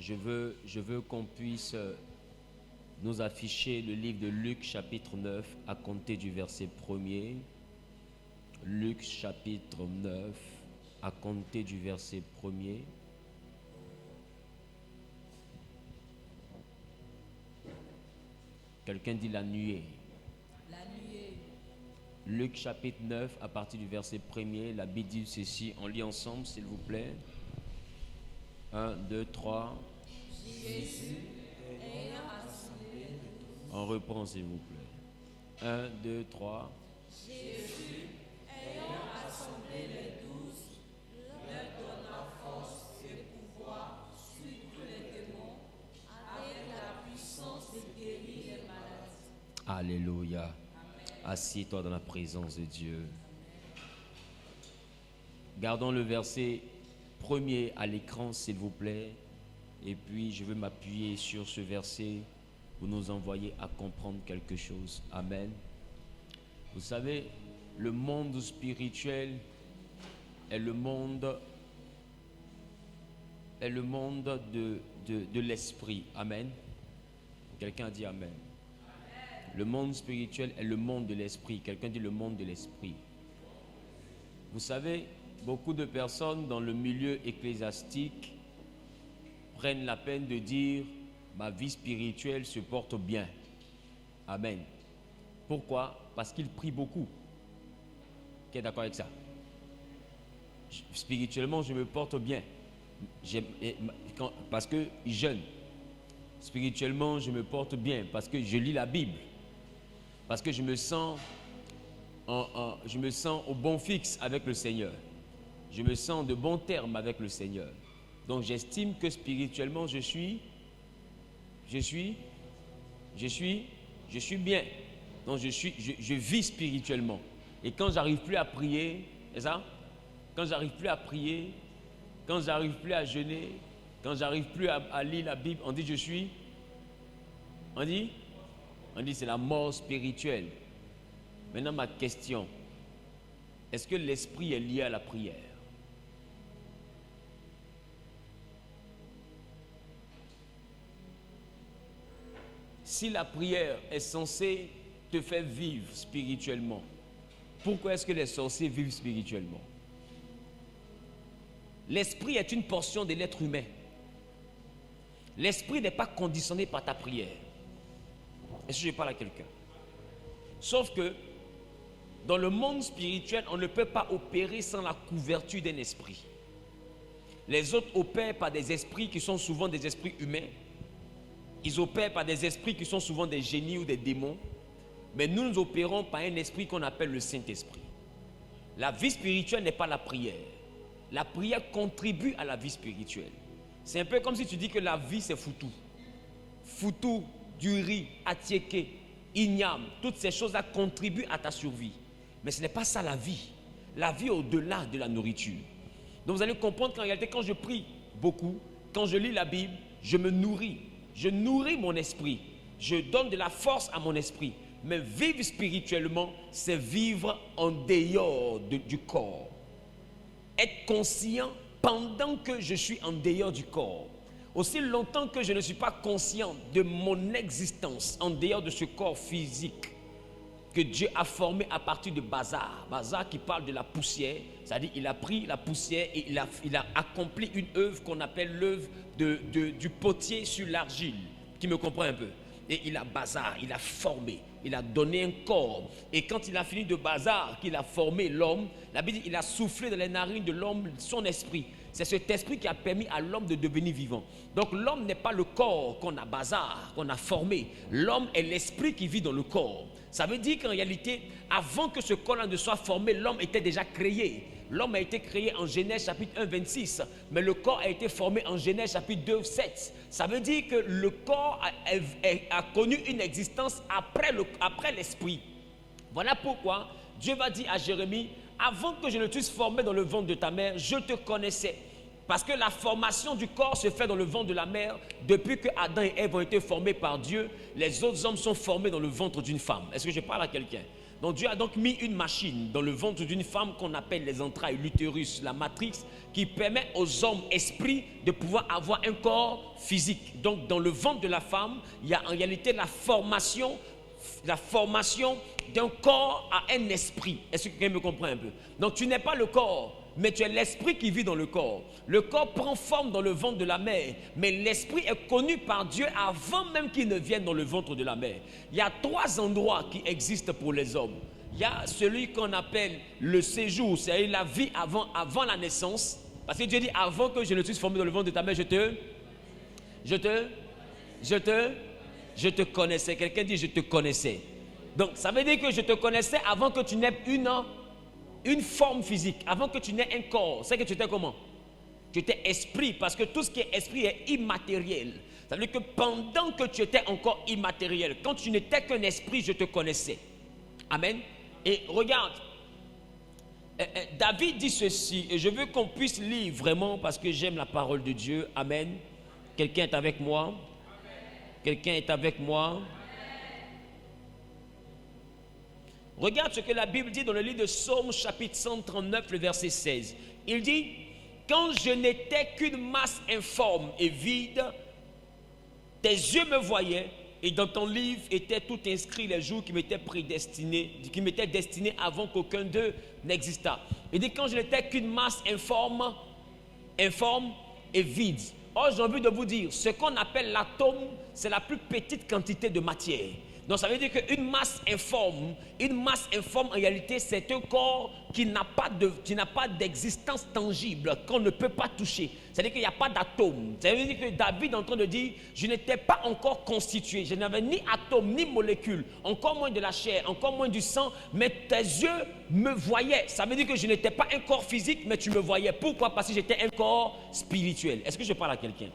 je veux qu'on puisse nous afficher le livre de Luc chapitre 9 à compter du verset 1er. Luc chapitre 9 à compter du verset 1er. Quelqu'un dit la nuée. La nuée. Luc chapitre 9 à partir du verset 1er. La Bible dit ceci. On lit ensemble s'il vous plaît. 1, 2, 3. Jésus, ayant assemblé les 12. On reprend s'il vous plaît. 1, 2, 3. Jésus, ayant assemblé les 12, leur donna force et pouvoir sur tous les démons, avec la puissance de guérir les malades. Alléluia. Assieds-toi dans la présence de Dieu. Gardons le verset 1er à l'écran, s'il vous plaît. Et puis, je veux m'appuyer sur ce verset pour nous envoyer à comprendre quelque chose. Amen. Vous savez, le monde spirituel est le monde de l'esprit. Amen. Quelqu'un dit Amen. Le monde spirituel est le monde de l'esprit. Quelqu'un dit le monde de l'esprit. Vous savez, beaucoup de personnes dans le milieu ecclésiastique prennent la peine de dire ma vie spirituelle se porte bien. Amen. Pourquoi? Parce qu'ils prient beaucoup. Qui est d'accord avec ça? Spirituellement, je me porte bien. Parce que je jeûne. Spirituellement, je me porte bien parce que je lis la Bible. Parce que je me sens au bon fixe avec le Seigneur. Je me sens de bons termes avec le Seigneur. Donc j'estime que spirituellement je suis bien. Donc je vis spirituellement. Et quand j'arrive plus à prier, c'est ça? Quand j'arrive plus à prier, quand j'arrive plus à jeûner, quand j'arrive plus à lire la Bible, on dit on dit c'est la mort spirituelle. Maintenant ma question, est-ce que l'esprit est lié à la prière? Si la prière est censée te faire vivre spirituellement, pourquoi est-ce que les sorciers vivent spirituellement? L'esprit est une portion de l'être humain. L'esprit n'est pas conditionné par ta prière. Est-ce que je parle à quelqu'un? Sauf que dans le monde spirituel, on ne peut pas opérer sans la couverture d'un esprit. Les autres opèrent par des esprits qui sont souvent des esprits humains. Ils opèrent par des esprits qui sont souvent des génies ou des démons. Mais nous opérons par un esprit qu'on appelle le Saint-Esprit. La vie spirituelle n'est pas la prière. La prière contribue à la vie spirituelle. C'est un peu comme si tu dis que la vie c'est foutu. Foutu, du riz, atiéké, igname, toutes ces choses-là contribuent à ta survie. Mais ce n'est pas ça la vie. La vie est au-delà de la nourriture. Donc vous allez comprendre qu'en réalité, quand je prie beaucoup, quand je lis la Bible, je me nourris. Je nourris mon esprit. Je donne de la force à mon esprit. Mais vivre spirituellement, c'est vivre en dehors du corps. Être conscient pendant que je suis en dehors du corps. Aussi longtemps que je ne suis pas conscient de mon existence en dehors de ce corps physique que Dieu a formé à partir de bazar. Bazar qui parle de la poussière, c'est-à-dire il a pris la poussière et il a accompli une œuvre qu'on appelle l'œuvre du potier sur l'argile. Qui me comprend un peu? Et il a bazar, il a formé, il a donné un corps. Et quand il a fini de bazar, qu'il a formé l'homme, la Bible dit il a soufflé dans les narines de l'homme son esprit. C'est cet esprit qui a permis à l'homme de devenir vivant. Donc l'homme n'est pas le corps qu'on a bazar, qu'on a formé. L'homme est l'esprit qui vit dans le corps. Ça veut dire qu'en réalité, avant que ce corps-là ne soit formé, l'homme était déjà créé. L'homme a été créé en Genèse chapitre 1, 26, mais le corps a été formé en Genèse chapitre 2, 7. Ça veut dire que le corps a connu une existence après l'esprit. Voilà pourquoi Dieu va dire à Jérémie, avant que je ne t'eusse formé dans le ventre de ta mère, je te connaissais. Parce que la formation du corps se fait dans le ventre de la mère. Depuis que Adam et Ève ont été formés par Dieu, les autres hommes sont formés dans le ventre d'une femme. Est-ce que je parle à quelqu'un? Donc Dieu a donc mis une machine dans le ventre d'une femme qu'on appelle les entrailles, l'utérus, la matrix, qui permet aux hommes esprits de pouvoir avoir un corps physique. Donc dans le ventre de la femme, il y a en réalité la formation d'un corps à un esprit. Est-ce que quelqu'un me comprend un peu? Donc tu n'es pas le corps, mais tu es l'esprit qui vit dans le corps. Le corps prend forme dans le ventre de la mère, mais l'esprit est connu par Dieu avant même qu'il ne vienne dans le ventre de la mère. Il y a 3 endroits qui existent pour les hommes. Il y a celui qu'on appelle le séjour, c'est-à-dire la vie avant la naissance. Parce que Dieu dit, avant que je ne sois formé dans le ventre de ta mère, je te connaissais. Quelqu'un dit, je te connaissais. Donc, ça veut dire que je te connaissais avant que tu n'aies une forme physique, avant que tu n'aies un corps. C'est que tu étais comment? Tu étais esprit, parce que tout ce qui est esprit est immatériel. Ça veut dire que pendant que tu étais encore immatériel, quand tu n'étais qu'un esprit, je te connaissais. Amen. Et regarde, David dit ceci, et je veux qu'on puisse lire vraiment parce que j'aime la parole de Dieu. Amen. Quelqu'un est avec moi? Quelqu'un est avec moi? Regarde ce que la Bible dit dans le livre de Psaume chapitre 139, le verset 16. Il dit, quand je n'étais qu'une masse informe et vide, tes yeux me voyaient et dans ton livre étaient tout inscrits les jours qui m'étaient destinés avant qu'aucun d'eux n'existât. Il dit, quand je n'étais qu'une masse informe et vide. Or, j'ai envie de vous dire, ce qu'on appelle l'atome, c'est la plus petite quantité de matière. Donc ça veut dire qu'une masse informe en réalité, c'est un corps qui n'a pas d'existence tangible, qu'on ne peut pas toucher. C'est-à-dire qu'il n'y a pas d'atome. Ça veut dire que David est en train de dire, je n'étais pas encore constitué, je n'avais ni atome, ni molécule, encore moins de la chair, encore moins du sang, mais tes yeux me voyaient. Ça veut dire que je n'étais pas un corps physique, mais tu me voyais. Pourquoi? Parce que j'étais un corps spirituel. Est-ce que je parle à quelqu'un?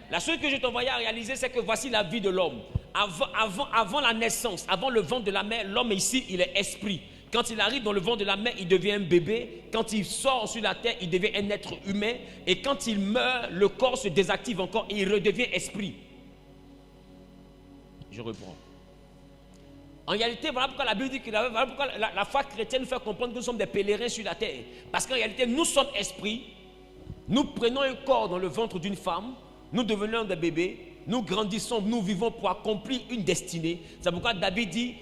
La chose que je t'envoyais à réaliser, c'est que voici la vie de l'homme. Avant la naissance, avant le ventre de la mère, l'homme ici, il est esprit. Quand il arrive dans le ventre de la mère, il devient un bébé. Quand il sort sur la terre, il devient un être humain. Et quand il meurt, le corps se désactive encore et il redevient esprit. Je reprends. En réalité, voilà pourquoi la Bible dit que voilà pourquoi la foi chrétienne nous fait comprendre que nous sommes des pèlerins sur la terre. Parce qu'en réalité, nous sommes esprits. Nous prenons un corps dans le ventre d'une femme. Nous devenons des bébés, nous grandissons, nous vivons pour accomplir une destinée. C'est pourquoi David dit,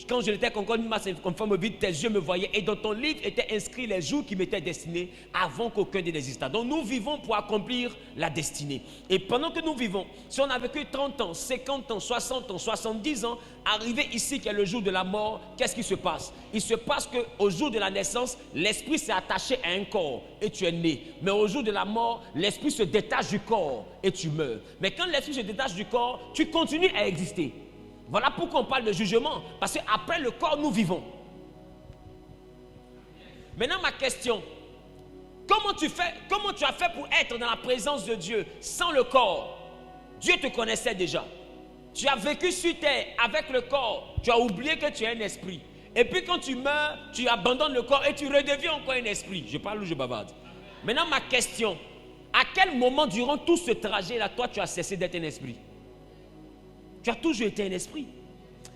quand je n'étais qu'encore une masse informe vide, tes yeux me voyaient et dans ton livre étaient inscrits les jours qui m'étaient destinés avant qu'aucun d'eux n'existât. Donc nous vivons pour accomplir la destinée. Et pendant que nous vivons, si on a vécu 30 ans, 50 ans, 60 ans, 70 ans, arrivé ici qui est le jour de la mort, qu'est-ce qui se passe? Il se passe qu'au jour de la naissance, l'esprit s'est attaché à un corps et tu es né. Mais au jour de la mort, l'esprit se détache du corps et tu meurs. Mais quand l'esprit se détache du corps, tu continues à exister. Voilà pourquoi on parle de jugement. Parce qu'après le corps, nous vivons. Maintenant, ma question. Comment tu as fait pour être dans la présence de Dieu sans le corps? Dieu te connaissait déjà. Tu as vécu sur terre avec le corps. Tu as oublié que tu es un esprit. Et puis quand tu meurs, tu abandonnes le corps et tu redeviens encore un esprit. Je parle ou je bavarde? Maintenant, ma question. À quel moment durant tout ce trajet-là, toi, tu as cessé d'être un esprit? Tu as toujours été un esprit.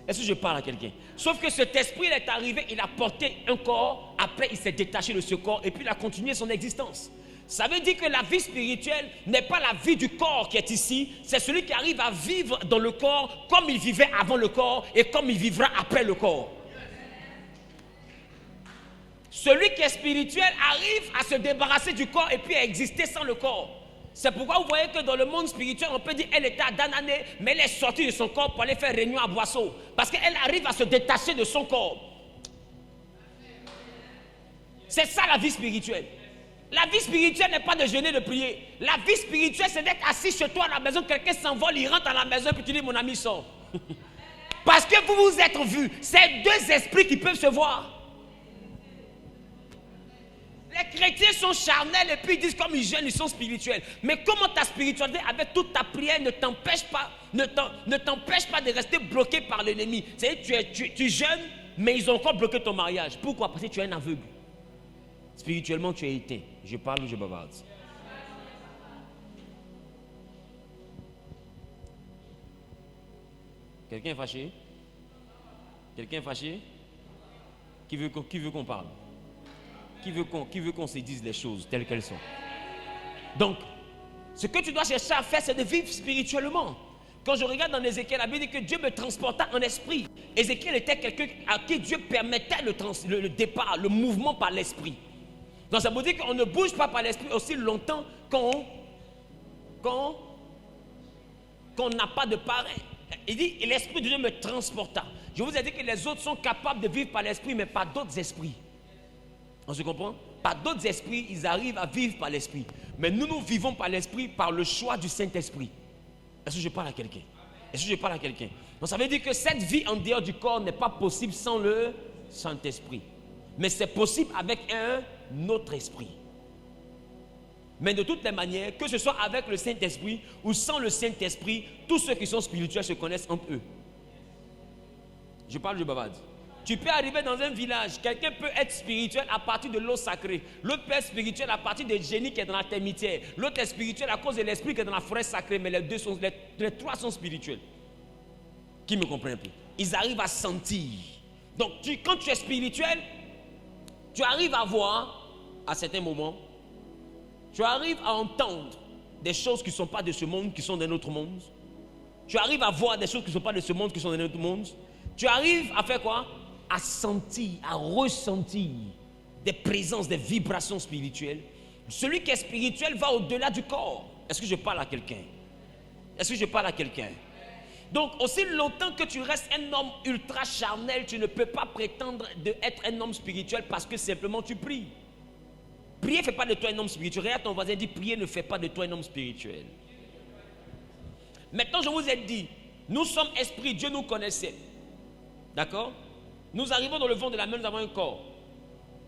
Est-ce que je parle à quelqu'un? Sauf que cet esprit, il est arrivé, il a porté un corps, après il s'est détaché de ce corps et puis il a continué son existence. Ça veut dire que la vie spirituelle n'est pas la vie du corps qui est ici, c'est celui qui arrive à vivre dans le corps comme il vivait avant le corps et comme il vivra après le corps. Celui qui est spirituel arrive à se débarrasser du corps et puis à exister sans le corps. C'est pourquoi vous voyez que dans le monde spirituel, on peut dire qu'elle était à Danané, mais elle est sortie de son corps pour aller faire réunion à Boisseau. Parce qu'elle arrive à se détacher de son corps. C'est ça la vie spirituelle. La vie spirituelle n'est pas de jeûner, de prier. La vie spirituelle, c'est d'être assis chez toi à la maison, quelqu'un s'envole, il rentre à la maison, puis tu dis, mon ami sort. Parce que vous vous êtes vus. C'est deux esprits qui peuvent se voir. Les chrétiens sont charnels et puis ils disent comme ils jeûnent, ils sont spirituels. Mais comment ta spiritualité avec toute ta prière ne t'empêche pas de rester bloqué par l'ennemi? C'est-à-dire tu jeûnes, mais ils ont encore bloqué ton mariage. Pourquoi? Parce que tu es un aveugle. Spirituellement, tu es éteint. Je parle ou je bavarde? Quelqu'un est fâché? Quelqu'un fâché? Qui veut qu'on parle? Qui veut qu'on se dise les choses telles qu'elles sont? Donc, ce que tu dois chercher à faire, c'est de vivre spirituellement. Quand je regarde dans Ézéchiel, la Bible dit que Dieu me transporta en esprit. Ézéchiel était quelqu'un à qui Dieu permettait le départ, le mouvement par l'esprit. Donc ça veut dire qu'on ne bouge pas par l'esprit aussi longtemps qu'on n'a pas de pareil. Il dit, l'esprit de Dieu me transporta. Je vous ai dit que les autres sont capables de vivre par l'esprit, mais pas d'autres esprits. On se comprend? Par d'autres esprits, ils arrivent à vivre par l'esprit. Mais nous vivons par l'esprit, par le choix du Saint-Esprit. Est-ce que je parle à quelqu'un? Est-ce que je parle à quelqu'un? Donc ça veut dire que cette vie en dehors du corps n'est pas possible sans le Saint-Esprit. Mais c'est possible avec un autre esprit. Mais de toutes les manières, que ce soit avec le Saint-Esprit ou sans le Saint-Esprit, tous ceux qui sont spirituels se connaissent entre eux. Je parle de bavade. Tu peux arriver dans un village, quelqu'un peut être spirituel à partir de l'eau sacrée. L'autre peut être spirituel à partir du génie qui est dans la termitière. L'autre est spirituel à cause de l'esprit qui est dans la forêt sacrée. Mais les trois sont spirituels. Qui me comprend un peu? Ils arrivent à sentir. Donc quand tu es spirituel, tu arrives à voir, à certains moments, tu arrives à entendre des choses qui ne sont pas de ce monde, qui sont d'un autre monde. Tu arrives à voir des choses qui ne sont pas de ce monde, qui sont d'un autre monde. Tu arrives à faire quoi? À sentir, à ressentir des présences, des vibrations spirituelles. Celui qui est spirituel va au-delà du corps. Est-ce que je parle à quelqu'un? Est-ce que je parle à quelqu'un? Donc, aussi longtemps que tu restes un homme ultra charnel, tu ne peux pas prétendre d'être un homme spirituel parce que simplement tu pries. Prier ne fait pas de toi un homme spirituel. Regarde ton voisin, dit prier ne fait pas de toi un homme spirituel. Maintenant, je vous ai dit, nous sommes esprits, Dieu nous connaissait. D'accord? Nous arrivons dans le ventre de la mer, nous avons un corps.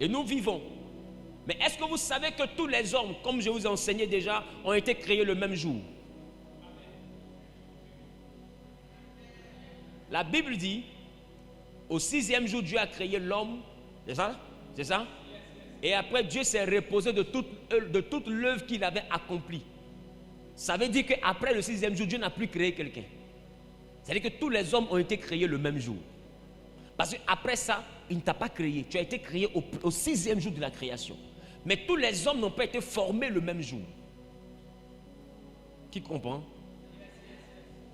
Et nous vivons. Mais est-ce que vous savez que tous les hommes, comme je vous ai enseigné déjà, ont été créés le même jour? La Bible dit, au 6e jour, Dieu a créé l'homme. C'est ça? C'est ça? Et après, Dieu s'est reposé de toute l'œuvre qu'il avait accomplie. Ça veut dire qu'après le 6e jour, Dieu n'a plus créé quelqu'un. C'est-à-dire que tous les hommes ont été créés le même jour. Parce qu'après ça, il ne t'a pas créé. Tu as été créé au 6e jour de la création. Mais tous les hommes n'ont pas été formés le même jour. Qui comprend?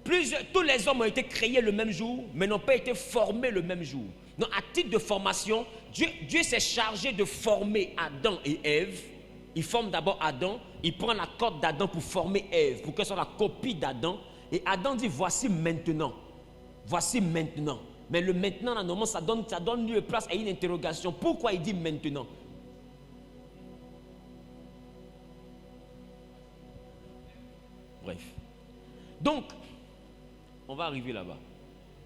Tous les hommes ont été créés le même jour, mais n'ont pas été formés le même jour. Donc, à titre de formation, Dieu s'est chargé de former Adam et Ève. Il forme d'abord Adam, il prend la corde d'Adam pour former Ève, pour qu'elle soit la copie d'Adam. Et Adam dit, voici maintenant. Voici maintenant. Mais le maintenant, normalement, ça donne lieu place à une interrogation. Pourquoi il dit maintenant? Bref. Donc, on va arriver là-bas.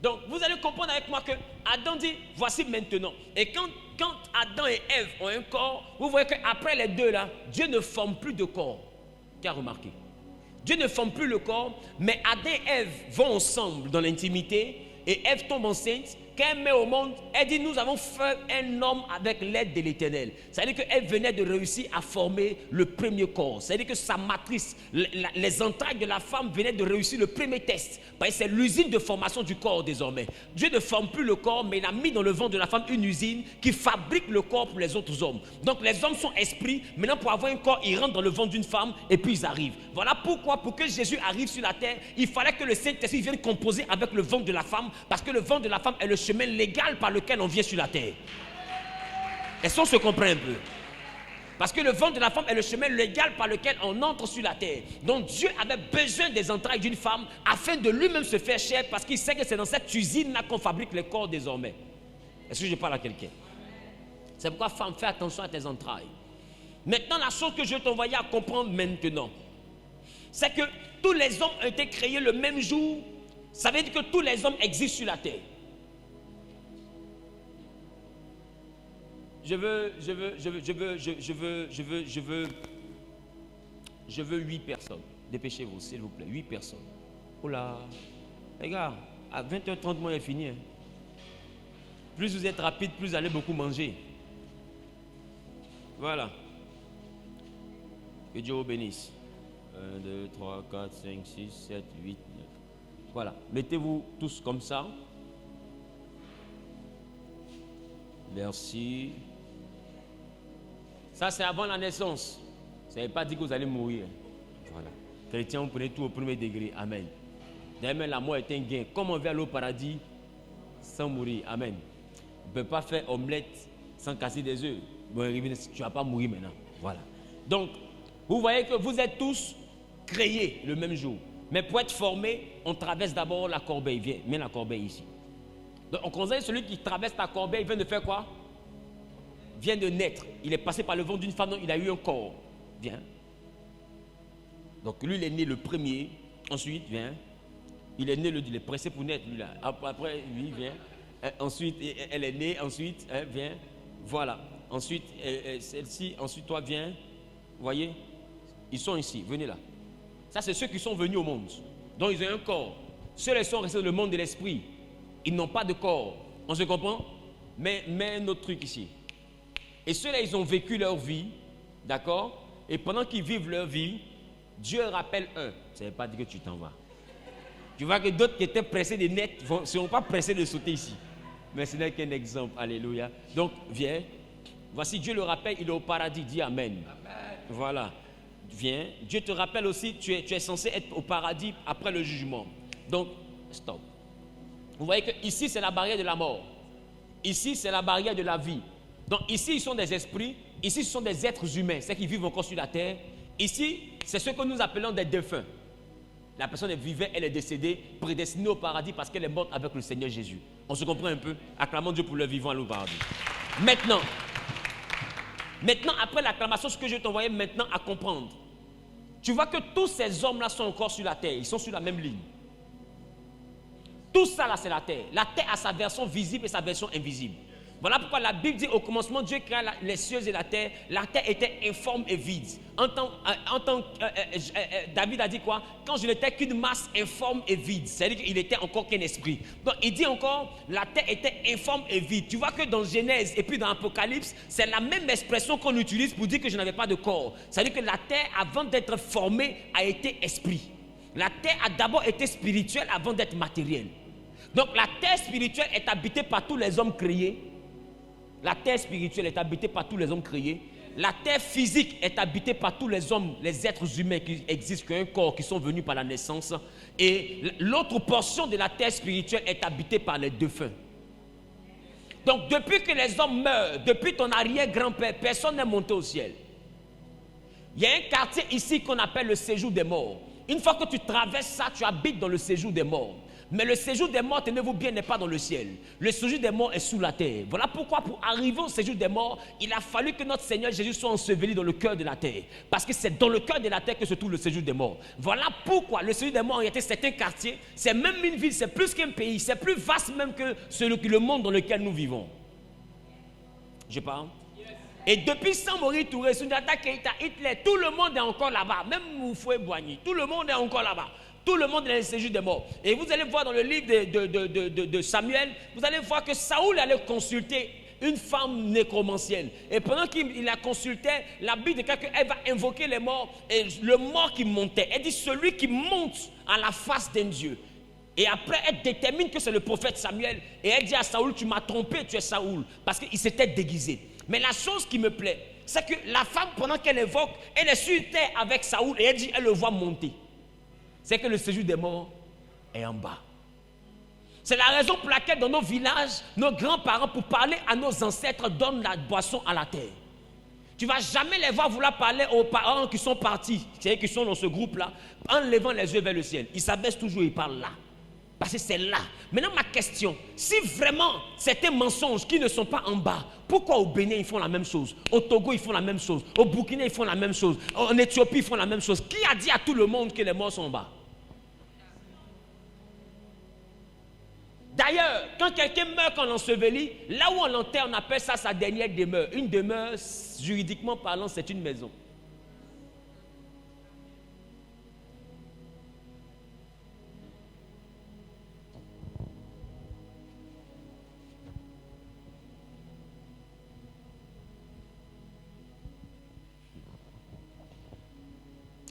Donc, vous allez comprendre avec moi que Adam dit, voici maintenant. Et quand Adam et Ève ont un corps, vous voyez qu'après les deux là, Dieu ne forme plus de corps. Qui a remarqué? Dieu ne forme plus le corps, mais Adam et Ève vont ensemble dans l'intimité. Et Ève tombe enceinte. Quand elle met au monde, elle dit, nous avons fait un homme avec l'aide de l'Éternel. C'est-à-dire qu'elle venait de réussir à former le premier corps. C'est-à-dire que sa matrice, les entrailles de la femme venaient de réussir le premier test. Parce que c'est l'usine de formation du corps désormais. Dieu ne forme plus le corps, mais il a mis dans le ventre de la femme une usine qui fabrique le corps pour les autres hommes. Donc les hommes sont esprits. Maintenant, pour avoir un corps, ils rentrent dans le ventre d'une femme et puis ils arrivent. Voilà pourquoi, pour que Jésus arrive sur la terre, il fallait que le Saint-Esprit vienne composer avec le ventre de la femme, parce que le ventre de la femme est le chemin légal par lequel on vient sur la terre. Est-ce qu'on se comprend un peu? Parce que le ventre de la femme est le chemin légal par lequel on entre sur la terre. Donc Dieu avait besoin des entrailles d'une femme afin de lui-même se faire chair, parce qu'il sait que c'est dans cette usine-là qu'on fabrique les corps désormais. Est-ce que je parle à quelqu'un? C'est pourquoi, femme, fais attention à tes entrailles. Maintenant, la chose que je vais t'envoyer à comprendre maintenant, c'est que tous les hommes ont été créés le même jour. Ça veut dire que tous les hommes existent sur la terre. Je veux 8 personnes. Dépêchez-vous, s'il vous plaît. 8 personnes. Oh là, les gars, à 20h30, moi, il est fini. Hein. Plus vous êtes rapide, plus vous allez beaucoup manger. Voilà. Que Dieu vous bénisse. 1, 2, 3, 4, 5, 6, 7, 8, 9. Voilà. Mettez-vous tous comme ça. Merci. Ça, c'est avant la naissance. Ça ne veut pas dire que vous allez mourir. Voilà. Chrétiens, vous prenez tout au premier degré. Amen. D'ailleurs, la mort est un gain. Comment on va aller au paradis sans mourir? Amen. On ne peut pas faire omelette sans casser des œufs. Bon, tu ne vas pas mourir maintenant. Voilà. Donc, vous voyez que vous êtes tous créés le même jour. Mais pour être formé, on traverse d'abord la corbeille. Viens, mets la corbeille ici. Donc, on considère celui qui traverse la corbeille, il vient de faire quoi? Vient de naître. Il est passé par le ventre d'une femme, donc il a eu un corps. Viens. Donc, lui, il est né le premier. Ensuite, viens. Il est né, il est pressé pour naître, lui là. Après, lui, vient. Ensuite, elle est née. Ensuite, viens. Voilà. Ensuite, celle-ci. Ensuite, toi, viens. Vous voyez? Ils sont ici. Venez là. Ça, c'est ceux qui sont venus au monde. Donc, ils ont un corps. Ceux-là sont restés dans le monde de l'esprit. Ils n'ont pas de corps. On se comprend? Mais un autre truc ici. Et ceux-là, ils ont vécu leur vie. D'accord? Et pendant qu'ils vivent leur vie, Dieu rappelle un. Ça ne veut pas dire que tu t'en vas. Tu vois que d'autres qui étaient pressés de naître ne seront pas pressés de sauter ici. Mais ce n'est qu'un exemple. Alléluia. Donc, viens. Voici, Dieu le rappelle, il est au paradis. Dis Amen. Amen. Voilà. Viens. Dieu te rappelle aussi, tu es censé être au paradis après le jugement. Donc, stop. Vous voyez que ici, c'est la barrière de la mort. Ici, c'est la barrière de la vie. Donc, ici, ils sont des esprits. Ici, ce sont des êtres humains, ceux qui vivent encore sur la terre. Ici, c'est ce que nous appelons des défunts. La personne est vivante, elle est décédée, prédestinée au paradis parce qu'elle est morte avec le Seigneur Jésus. On se comprend un peu? Acclamons Dieu pour le vivant au paradis. Maintenant, après l'acclamation, ce que je vais t'envoyer maintenant à comprendre. Tu vois que tous ces hommes-là sont encore sur la terre. Ils sont sur la même ligne. Tout ça là, c'est la terre. La terre a sa version visible et sa version invisible. Voilà pourquoi la Bible dit au commencement, Dieu créa les cieux et la terre. La terre était informe et vide. David a dit quoi? Quand je n'étais qu'une masse informe et vide. C'est-à-dire qu'il était encore qu'un esprit. Donc il dit encore, la terre était informe et vide. Tu vois que dans Genèse et puis dans Apocalypse, c'est la même expression qu'on utilise pour dire que je n'avais pas de corps. C'est-à-dire que la terre, avant d'être formée, a été esprit. La terre a d'abord été spirituelle avant d'être matérielle. Donc la terre spirituelle est habitée par tous les hommes créés. La terre spirituelle est habitée par tous les hommes créés. La terre physique est habitée par tous les hommes, les êtres humains qui existent, qui ont un corps, qui sont venus par la naissance. Et l'autre portion de la terre spirituelle est habitée par les défunts. Donc depuis que les hommes meurent, depuis ton arrière-grand-père, personne n'est monté au ciel. Il y a un quartier ici qu'on appelle le séjour des morts. Une fois que tu traverses ça, tu habites dans le séjour des morts. Mais le séjour des morts, tenez-vous bien, n'est pas dans le ciel. Le séjour des morts est sous la terre. Voilà pourquoi pour arriver au séjour des morts, il a fallu que notre Seigneur Jésus soit enseveli dans le cœur de la terre. Parce que c'est dans le cœur de la terre que se trouve le séjour des morts. Voilà pourquoi le séjour des morts, en réalité, c'est un quartier, c'est même une ville, c'est plus qu'un pays, c'est plus vaste même que le monde dans lequel nous vivons. Je parle. Et depuis Samori Touré, Sundiata Keïta, Hitler, tout le monde est encore là-bas. Même Moufoué Boigny, tout le monde est encore là-bas. Tout le monde est dans le séjour des morts. Et vous allez voir dans le livre de Samuel, vous allez voir que Saoul allait consulter une femme nécromancienne. Et pendant qu'il la consultait, la Bible dit qu'elle va invoquer les morts et le mort qui montait. Elle dit celui qui monte à la face d'un Dieu. Et après, elle détermine que c'est le prophète Samuel. Et elle dit à Saoul, tu m'as trompé, tu es Saoul. Parce qu'il s'était déguisé. Mais la chose qui me plaît, c'est que la femme, pendant qu'elle évoque, elle est sur terre avec Saoul et elle dit, elle le voit monter. C'est que le séjour des morts est en bas. C'est la raison pour laquelle dans nos villages, nos grands-parents, pour parler à nos ancêtres, donnent la boisson à la terre. Tu ne vas jamais les voir vouloir parler aux parents qui sont partis, c'est-à-dire qui sont dans ce groupe-là, en levant les yeux vers le ciel. Ils s'abaissent toujours, ils parlent là. Parce que c'est là. Maintenant, ma question, si vraiment c'était mensonges qui ne sont pas en bas, pourquoi au Bénin ils font la même chose? Au Togo ils font la même chose? Au Burkina ils font la même chose? En Éthiopie ils font la même chose? Qui a dit à tout le monde que les morts sont en bas? D'ailleurs, quand quelqu'un meurt, qu'on l'ensevelit, là où on l'enterre, on appelle ça sa dernière demeure. Une demeure, juridiquement parlant, c'est une maison.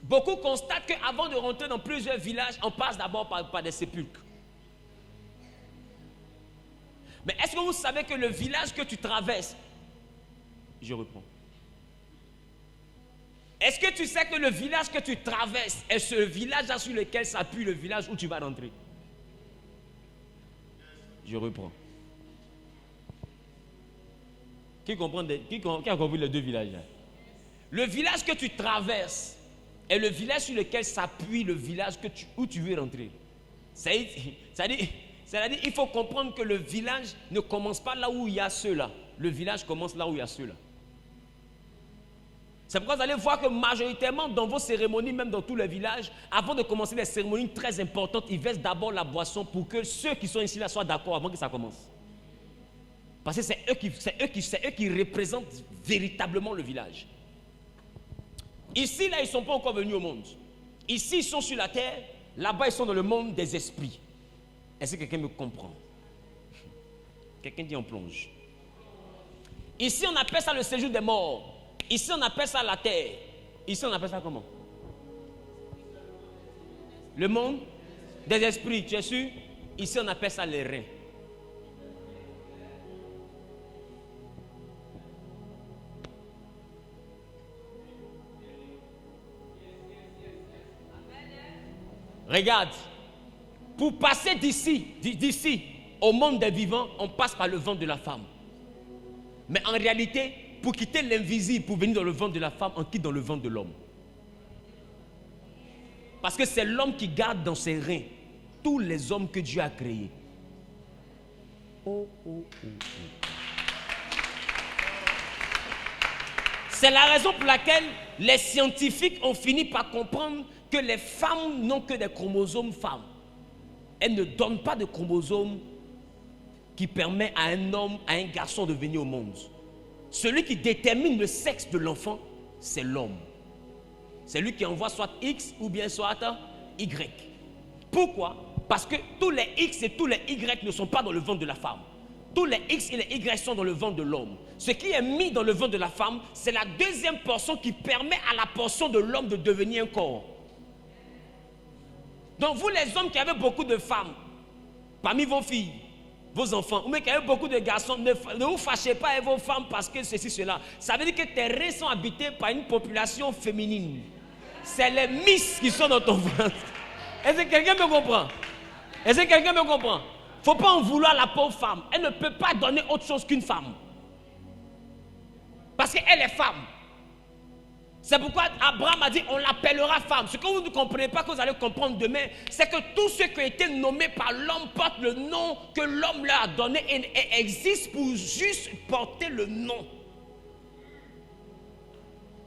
Beaucoup constatent qu'avant de rentrer dans plusieurs villages, on passe d'abord par des sépulcres. Mais est-ce que vous savez que le village que tu traverses, je reprends. Est-ce que tu sais que le village que tu traverses est ce village sur lequel s'appuie le village où tu vas rentrer? Je reprends. Qui a compris les deux villages là? Le village que tu traverses est le village sur lequel s'appuie le village où tu veux rentrer. C'est-à-dire, il faut comprendre que le village ne commence pas là où il y a ceux-là. Le village commence là où il y a ceux-là. C'est pourquoi vous allez voir que majoritairement dans vos cérémonies, même dans tous les villages, avant de commencer les cérémonies très importantes, ils versent d'abord la boisson pour que ceux qui sont ici là soient d'accord avant que ça commence. Parce que c'est eux qui représentent véritablement le village. Ici là, ils ne sont pas encore venus au monde. Ici, ils sont sur la terre. Là-bas, ils sont dans le monde des esprits. Est-ce que quelqu'un me comprend? Quelqu'un dit on plonge. Ici, on appelle ça le séjour des morts. Ici, on appelle ça la terre. Ici, on appelle ça comment? Le monde des esprits, tu es sûr? Ici, on appelle ça les reins. Regarde, pour passer d'ici au monde des vivants, on passe par le ventre de la femme. Mais en réalité, pour quitter l'invisible, pour venir dans le ventre de la femme, on quitte dans le ventre de l'homme. Parce que c'est l'homme qui garde dans ses reins tous les hommes que Dieu a créés. C'est la raison pour laquelle les scientifiques ont fini par comprendre que les femmes n'ont que des chromosomes femmes. Elles ne donnent pas de chromosomes qui permet à un homme, à un garçon de venir au monde. Celui qui détermine le sexe de l'enfant, c'est l'homme. C'est lui qui envoie soit X ou bien soit Y. Pourquoi? Parce que tous les X et tous les Y ne sont pas dans le ventre de la femme. Tous les X et les Y sont dans le ventre de l'homme. Ce qui est mis dans le ventre de la femme, c'est la deuxième portion qui permet à la portion de l'homme de devenir un corps. Donc vous les hommes qui avez beaucoup de femmes, parmi vos filles, vos enfants, ou même qui avez beaucoup de garçons, ne vous fâchez pas avec vos femmes parce que ceci, cela. Ça veut dire que tes reins sont habités par une population féminine. C'est les miss qui sont dans ton ventre. Est-ce que quelqu'un me comprend? Est-ce que quelqu'un me comprend? Il ne faut pas en vouloir la pauvre femme. Elle ne peut pas donner autre chose qu'une femme. Parce qu'elle est femme. C'est pourquoi Abraham a dit on l'appellera femme. Ce que vous ne comprenez pas, que vous allez comprendre demain, c'est que tous ceux qui ont été nommés par l'homme portent le nom que l'homme leur a donné et existent pour juste porter le nom.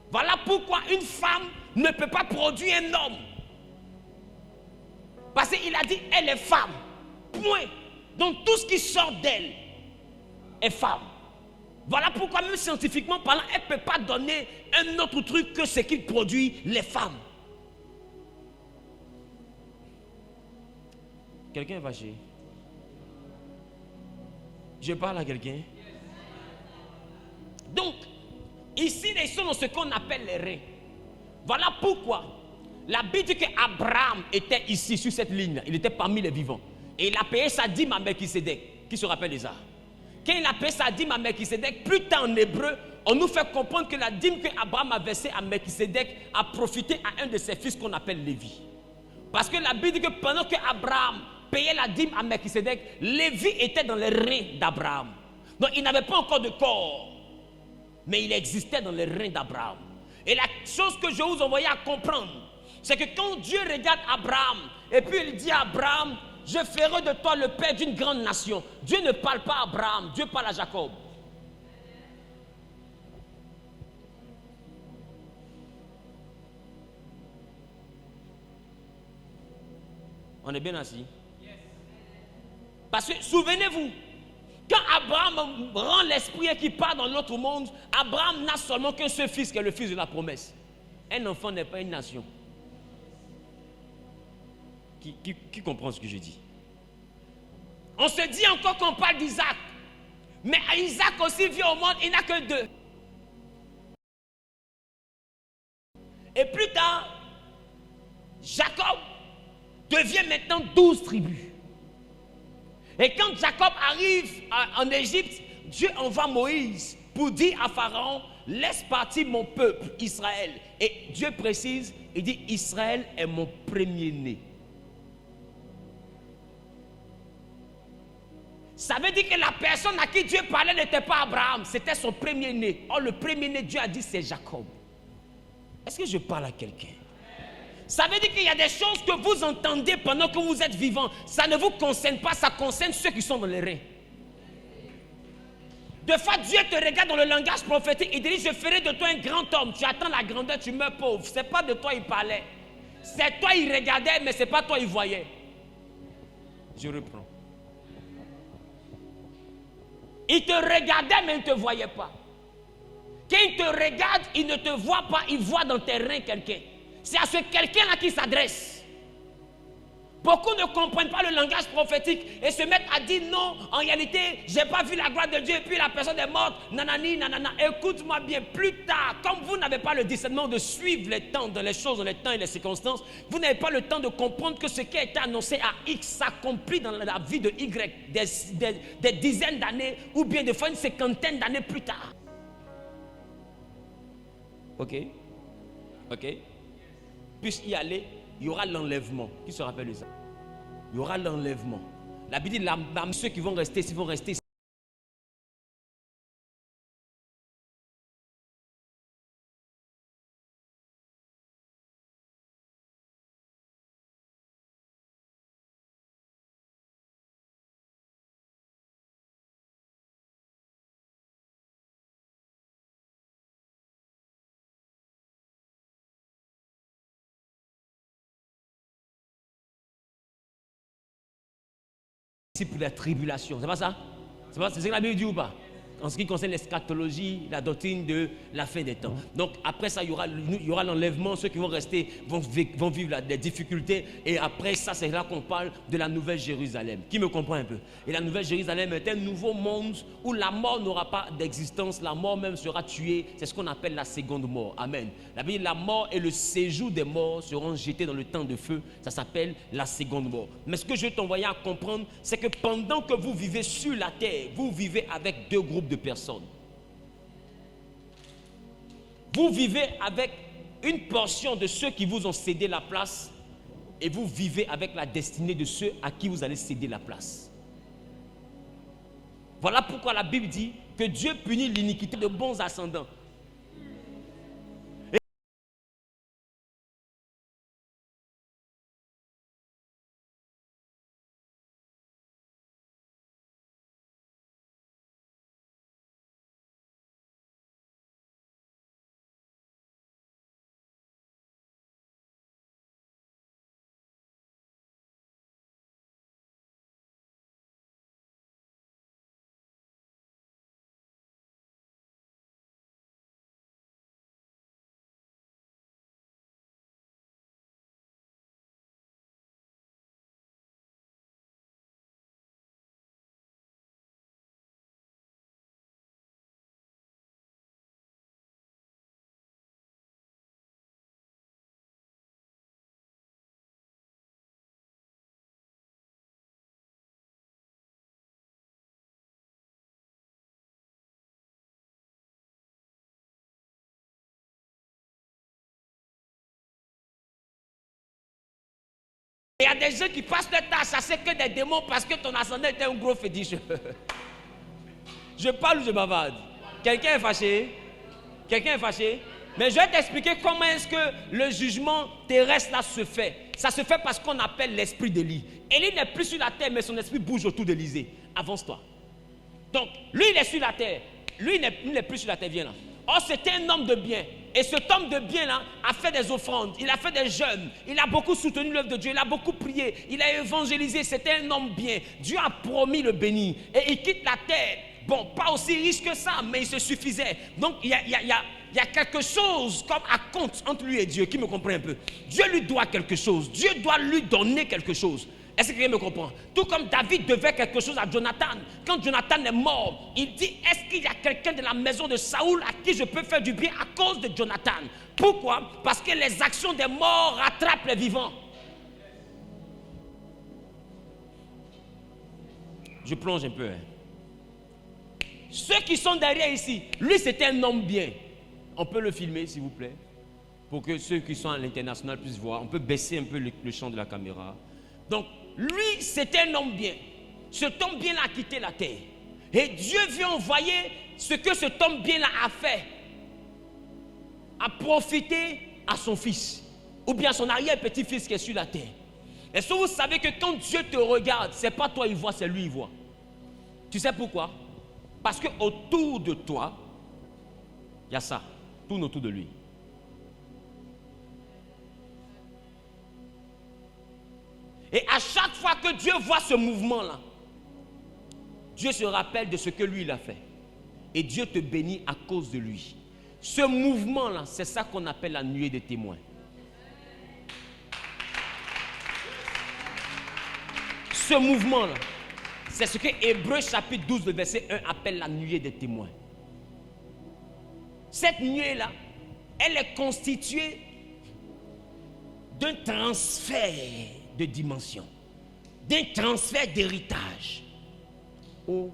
Voilà pourquoi une femme ne peut pas produire un homme. Parce qu'il a dit elle est femme. Point. Donc tout ce qui sort d'elle est femme. Voilà pourquoi même scientifiquement parlant, elle ne peut pas donner un autre truc que ce qu'il produit les femmes. Quelqu'un est fâché? Je parle à quelqu'un. Donc, ici, ils sont dans ce qu'on appelle les reins. Voilà pourquoi la Bible dit qu'Abraham était ici, sur cette ligne. Il était parmi les vivants. Et il a payé sa dîme à Melchisédek. Qui se rappelle déjà? Quand il a payé sa dîme à Melchisédek, plus tard en hébreu, on nous fait comprendre que la dîme qu'Abraham a versée à Melchisédek a profité à un de ses fils qu'on appelle Lévi. Parce que la Bible dit que pendant qu'Abraham payait la dîme à Melchisédek, Lévi était dans les reins d'Abraham. Donc il n'avait pas encore de corps, mais il existait dans les reins d'Abraham. Et la chose que je vous envoyais à comprendre, c'est que quand Dieu regarde Abraham, et puis il dit à Abraham, je ferai de toi le père d'une grande nation. Dieu ne parle pas à Abraham, Dieu parle à Jacob. On est bien assis? Parce que souvenez-vous, quand Abraham rend l'esprit et qu'il part dans l'autre monde, Abraham n'a seulement qu'un seul fils qui est le fils de la promesse. Un enfant n'est pas une nation. Qui comprend ce que je dis? On se dit encore qu'on parle d'Isaac. Mais Isaac aussi vient au monde, il n'a que 2. Et plus tard, Jacob devient maintenant 12 tribus. Et quand Jacob arrive en Égypte, Dieu envoie Moïse pour dire à Pharaon, laisse partir mon peuple, Israël. Et Dieu précise, il dit, Israël est mon premier-né. Ça veut dire que la personne à qui Dieu parlait n'était pas Abraham, c'était son premier-né. Or, le premier-né, Dieu a dit, c'est Jacob. Est-ce que je parle à quelqu'un? Ça veut dire qu'il y a des choses que vous entendez pendant que vous êtes vivant. Ça ne vous concerne pas, ça concerne ceux qui sont dans les reins. Des fois, Dieu te regarde dans le langage prophétique. Il dit, je ferai de toi un grand homme. Tu attends la grandeur, tu meurs pauvre. Ce n'est pas de toi il parlait. C'est toi il regardait, mais ce n'est pas toi il voyait. Je reprends. Il te regardait, mais il ne te voyait pas. Quand il te regarde, il ne te voit pas, il voit dans tes reins quelqu'un. C'est à ce quelqu'un-là qu'il s'adresse. Beaucoup ne comprennent pas le langage prophétique et se mettent à dire non, en réalité, je n'ai pas vu la gloire de Dieu et puis la personne est morte, nanani, nanana. Écoute-moi bien, plus tard, comme vous n'avez pas le discernement de suivre les temps, dans les choses, dans les temps et les circonstances, vous n'avez pas le temps de comprendre que ce qui a été annoncé à X s'accomplit dans la vie de Y des dizaines d'années ou bien des fois une cinquantaine d'années plus tard. Ok? Ok? Puisse y aller, il y aura l'enlèvement. Qui se rappelle de ça? Il y aura l'enlèvement. La Bible dit, ceux qui vont rester, s'ils vont rester. Pour la tribulation, c'est pas ça? C'est ce que la Bible dit ou pas? En ce qui concerne l'eschatologie, la doctrine de la fin des temps. Donc après ça, il y aura l'enlèvement. Ceux qui vont rester vont vivre des difficultés. Et après ça, c'est là qu'on parle de la Nouvelle Jérusalem. Qui me comprend un peu? Et la Nouvelle Jérusalem est un nouveau monde où la mort n'aura pas d'existence. La mort même sera tuée. C'est ce qu'on appelle la seconde mort. Amen. La Bible dit, la mort et le séjour des morts seront jetés dans le temps de feu. Ça s'appelle la seconde mort. Mais ce que je veux t'envoyer à comprendre, c'est que pendant que vous vivez sur la terre, vous vivez avec deux groupes de personnes. Vous vivez avec une portion de ceux qui vous ont cédé la place et vous vivez avec la destinée de ceux à qui vous allez céder la place. Voilà pourquoi la Bible dit que Dieu punit l'iniquité de bons ascendants. Il y a des gens qui passent leur temps à chasser que des démons parce que ton ascendant était un gros fétiche. Je parle ou je bavarde? Quelqu'un est fâché? Quelqu'un est fâché? Mais je vais t'expliquer comment est-ce que le jugement terrestre là se fait. Ça se fait parce qu'on appelle l'esprit d'Élie. Élie n'est plus sur la terre, mais son esprit bouge autour d'Élysée. Avance-toi. Donc, lui, il est sur la terre. Lui, il n'est plus sur la terre. Viens là. Or, c'était un homme de bien. Et cet homme de bien-là a fait des offrandes, il a fait des jeûnes, il a beaucoup soutenu l'œuvre de Dieu, il a beaucoup prié, il a évangélisé, c'était un homme bien. Dieu a promis le bénir. Et il quitte la terre. Bon, pas aussi riche que ça, mais il se suffisait. Donc, il y a quelque chose comme à compte entre lui et Dieu. Qui me comprend un peu? Dieu lui doit quelque chose. Dieu doit lui donner quelque chose. Est-ce que quelqu'un me comprend? Tout comme David devait quelque chose à Jonathan. Quand Jonathan est mort, il dit, est-ce qu'il y a quelqu'un de la maison de Saoul à qui je peux faire du bien à cause de Jonathan? Pourquoi? Parce que les actions des morts rattrapent les vivants. je plonge un peu. Ceux qui sont derrière ici, lui c'était un homme bien. On peut le filmer s'il vous plaît, pour que ceux qui sont à l'international puissent voir. On peut baisser un peu le champ de la caméra. Donc, lui c'était un homme bien. Cet homme bien a quitté la terre. Et Dieu veut envoyer ce que cet homme bien a fait, à profiter à son fils, ou bien son arrière-petit-fils qui est sur la terre. Est-ce que vous savez que quand Dieu te regarde, ce n'est pas toi il voit, c'est lui il voit. Tu sais pourquoi? Parce que autour de toi, il y a ça, tourne autour de lui. Et à chaque fois que Dieu voit ce mouvement-là, Dieu se rappelle de ce que lui il a fait. Et Dieu te bénit à cause de lui. Ce mouvement-là, c'est ça qu'on appelle la nuée des témoins. Ce mouvement-là, c'est ce que Hébreux chapitre 12, le verset 1 appelle la nuée des témoins. Cette nuée-là, elle est constituée d'un transfert de dimension, d'un transfert d'héritage. Oh.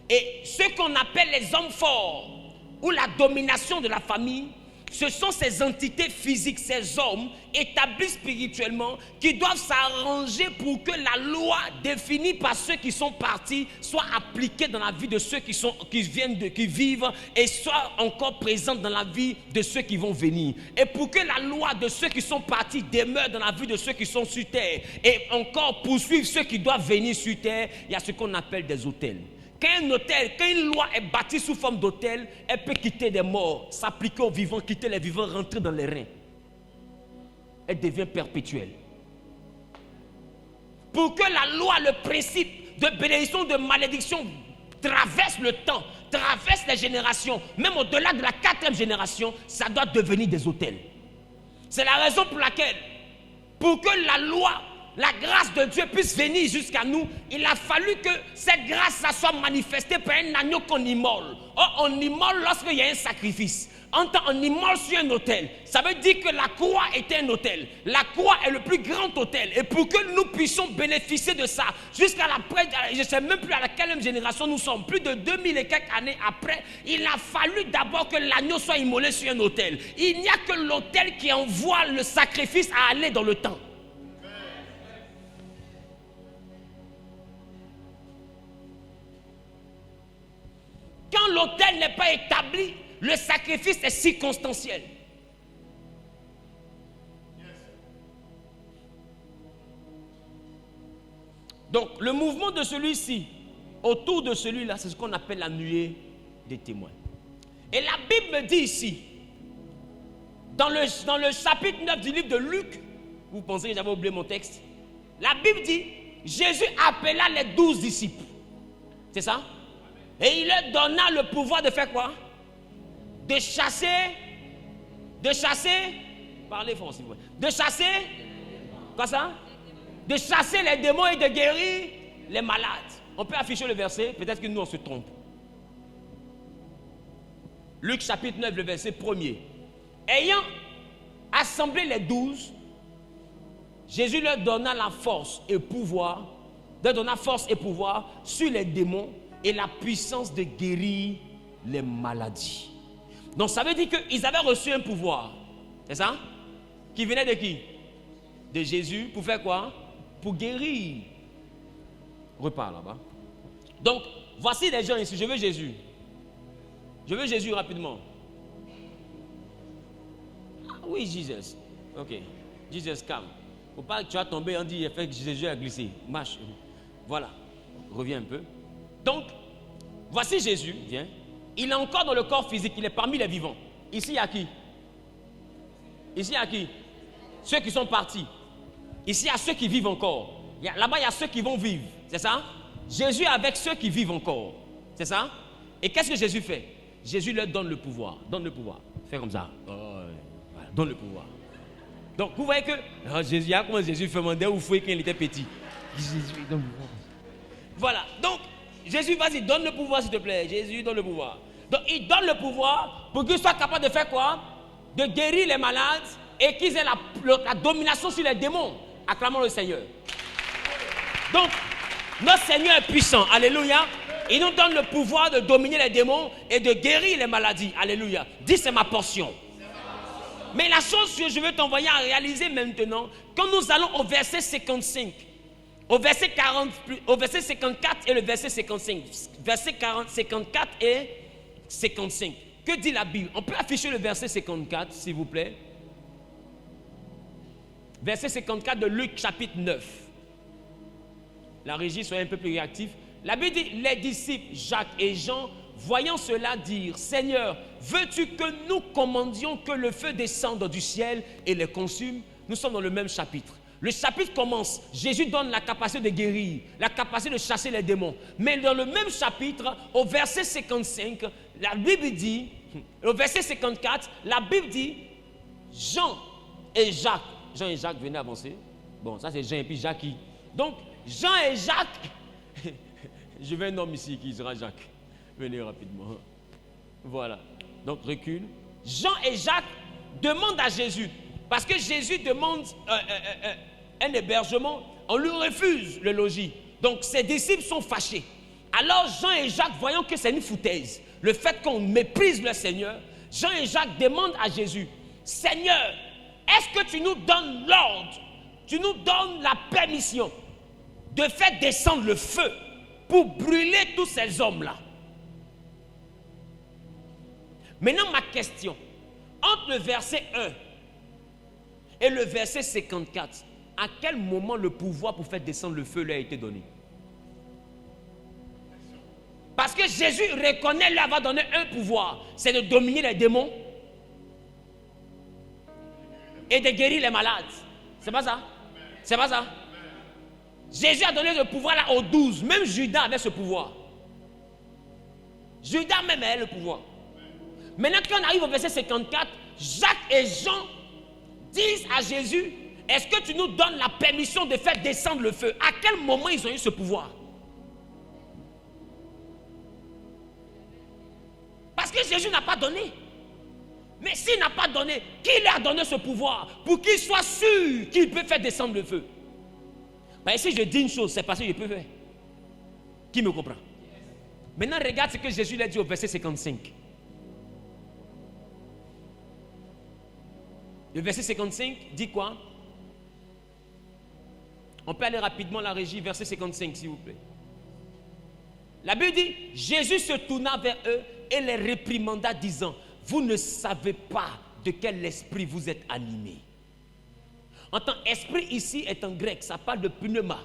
Et ce qu'on appelle les hommes forts ou la domination de la famille, ce sont ces entités physiques, ces hommes établis spirituellement qui doivent s'arranger pour que la loi définie par ceux qui sont partis soit appliquée dans la vie de ceux qui vivent et soit encore présente dans la vie de ceux qui vont venir. Et pour que la loi de ceux qui sont partis demeure dans la vie de ceux qui sont sur terre et encore poursuivre ceux qui doivent venir sur terre, il y a ce qu'on appelle des autels. Quand une loi est bâtie sous forme d'autel, elle peut quitter des morts, s'appliquer aux vivants, quitter les vivants, rentrer dans les reins. Elle devient perpétuelle. Pour que la loi, le principe de bénédiction, de malédiction traverse le temps, traverse les générations, même au-delà de la 4e génération, ça doit devenir des autels. C'est la raison pour laquelle, pour que la loi, la grâce de Dieu puisse venir jusqu'à nous, il a fallu que cette grâce soit manifestée par un agneau qu'on immole. Or, on immole lorsqu'il y a un sacrifice. On immole sur un autel. Ça veut dire que la croix était un autel. La croix est le plus grand autel. Et pour que nous puissions bénéficier de ça, jusqu'à je ne sais même plus à quelle génération nous sommes, plus de 2000 et quelques années après, il a fallu d'abord que l'agneau soit immolé sur un autel. Il n'y a que l'autel qui envoie le sacrifice à aller dans le temps. Quand l'autel n'est pas établi, le sacrifice est circonstanciel. Donc, le mouvement de celui-ci, autour de celui-là, c'est ce qu'on appelle la nuée des témoins. Et la Bible me dit ici, dans le chapitre 9 du livre de Luc, vous pensez que j'avais oublié mon texte? La Bible dit, Jésus appela les 12 disciples. C'est ça? Et il leur donna le pouvoir de faire quoi? De chasser, parlez fort s'il vous plaît. De chasser, quoi ça? De chasser les démons et de guérir les malades. On peut afficher le verset, peut-être que nous on se trompe. Luc chapitre 9, le verset 1er. Ayant assemblé les 12, Jésus leur donna la force et pouvoir, sur les démons et la puissance de guérir les maladies. Donc ça veut dire qu'ils avaient reçu un pouvoir, c'est ça? Qui venait de qui? De Jésus, pour faire quoi? Pour guérir. Repars là-bas. Donc, voici des gens ici, je veux Jésus. Je veux Jésus rapidement. Ah, oui, Jésus. Ok, Jésus, calme. Faut pas que tu vas tomber, on dit, fait que Jésus a glissé. Marche. Voilà, reviens un peu. Donc, voici Jésus, viens. Il est encore dans le corps physique, il est parmi les vivants. Ici, il y a qui? Ici, il y a qui? Ceux qui sont partis. Ici, il y a ceux qui vivent encore. Là-bas, il y a ceux qui vont vivre. C'est ça? Jésus est avec ceux qui vivent encore. C'est ça? Et qu'est-ce que Jésus fait? Jésus leur donne le pouvoir. Donne le pouvoir. Fais comme ça. Oh, voilà, donne le pouvoir. Donc, vous voyez que Jésus, comment Jésus fait demander ou fouet quand il était petit. Jésus, donne le pouvoir. Voilà. Donc, Jésus, vas-y, donne le pouvoir, s'il te plaît. Jésus, donne le pouvoir. Donc, il donne le pouvoir pour qu'ils soient capables de faire quoi? De guérir les malades et qu'ils aient la domination sur les démons. Acclamons le Seigneur. Donc, Notre Seigneur est puissant. Alléluia. Il nous donne le pouvoir de dominer les démons et de guérir les maladies. Alléluia. Dis, c'est ma portion. Mais la chose que je veux t'envoyer à réaliser maintenant, quand nous allons au verset 55, au verset 54 et le verset 55. Verset 54 et 55. Que dit la Bible? On peut afficher le verset 54, s'il vous plaît. Verset 54 de Luc chapitre 9. La régie, soyez un peu plus réactif. La Bible dit, les disciples Jacques et Jean, voyant cela, dirent, Seigneur, veux-tu que nous commandions que le feu descende du ciel et les consume? Nous sommes dans le même chapitre. Le chapitre commence, Jésus donne la capacité de guérir, la capacité de chasser les démons. Mais dans le même chapitre, au verset 55, la Bible dit, au verset 54, la Bible dit, Jean et Jacques, venez avancer. Bon, ça c'est Jean et puis Jacques. Donc, Jean et Jacques, je veux un homme ici qui sera Jacques. Venez rapidement. Voilà. Donc, recule. Jean et Jacques demandent à Jésus, parce que Jésus demande un hébergement, on lui refuse le logis. Donc, ses disciples sont fâchés. Alors, Jean et Jacques, voyant que c'est une foutaise, le fait qu'on méprise le Seigneur, Jean et Jacques demandent à Jésus, Seigneur, est-ce que tu nous donnes l'ordre, tu nous donnes la permission de faire descendre le feu pour brûler tous ces hommes-là? Maintenant, ma question, entre le verset 1 et le verset 54, à quel moment le pouvoir pour faire descendre le feu lui a été donné? Parce que Jésus reconnaît, lui avoir donné un pouvoir, c'est de dominer les démons et de guérir les malades. C'est pas ça? C'est pas ça? Jésus a donné le pouvoir là aux 12. Même Judas avait ce pouvoir. Judas même avait le pouvoir. Maintenant, quand on arrive au verset 54, Jacques et Jean disent à Jésus, est-ce que tu nous donnes la permission de faire descendre le feu? À quel moment ils ont eu ce pouvoir? Parce que Jésus n'a pas donné. Mais s'il n'a pas donné, qui lui a donné ce pouvoir? Pour qu'il soit sûr qu'il peut faire descendre le feu. Ben, si je dis une chose, c'est parce que je peux faire. Qui me comprend? Maintenant, regarde ce que Jésus lui a dit au verset 55. Le verset 55 dit quoi? On peut aller rapidement à la régie, verset 55, s'il vous plaît. La Bible dit, Jésus se tourna vers eux et les réprimanda, disant, vous ne savez pas de quel esprit vous êtes animés. En tant qu'esprit ici est en grec, ça parle de pneuma.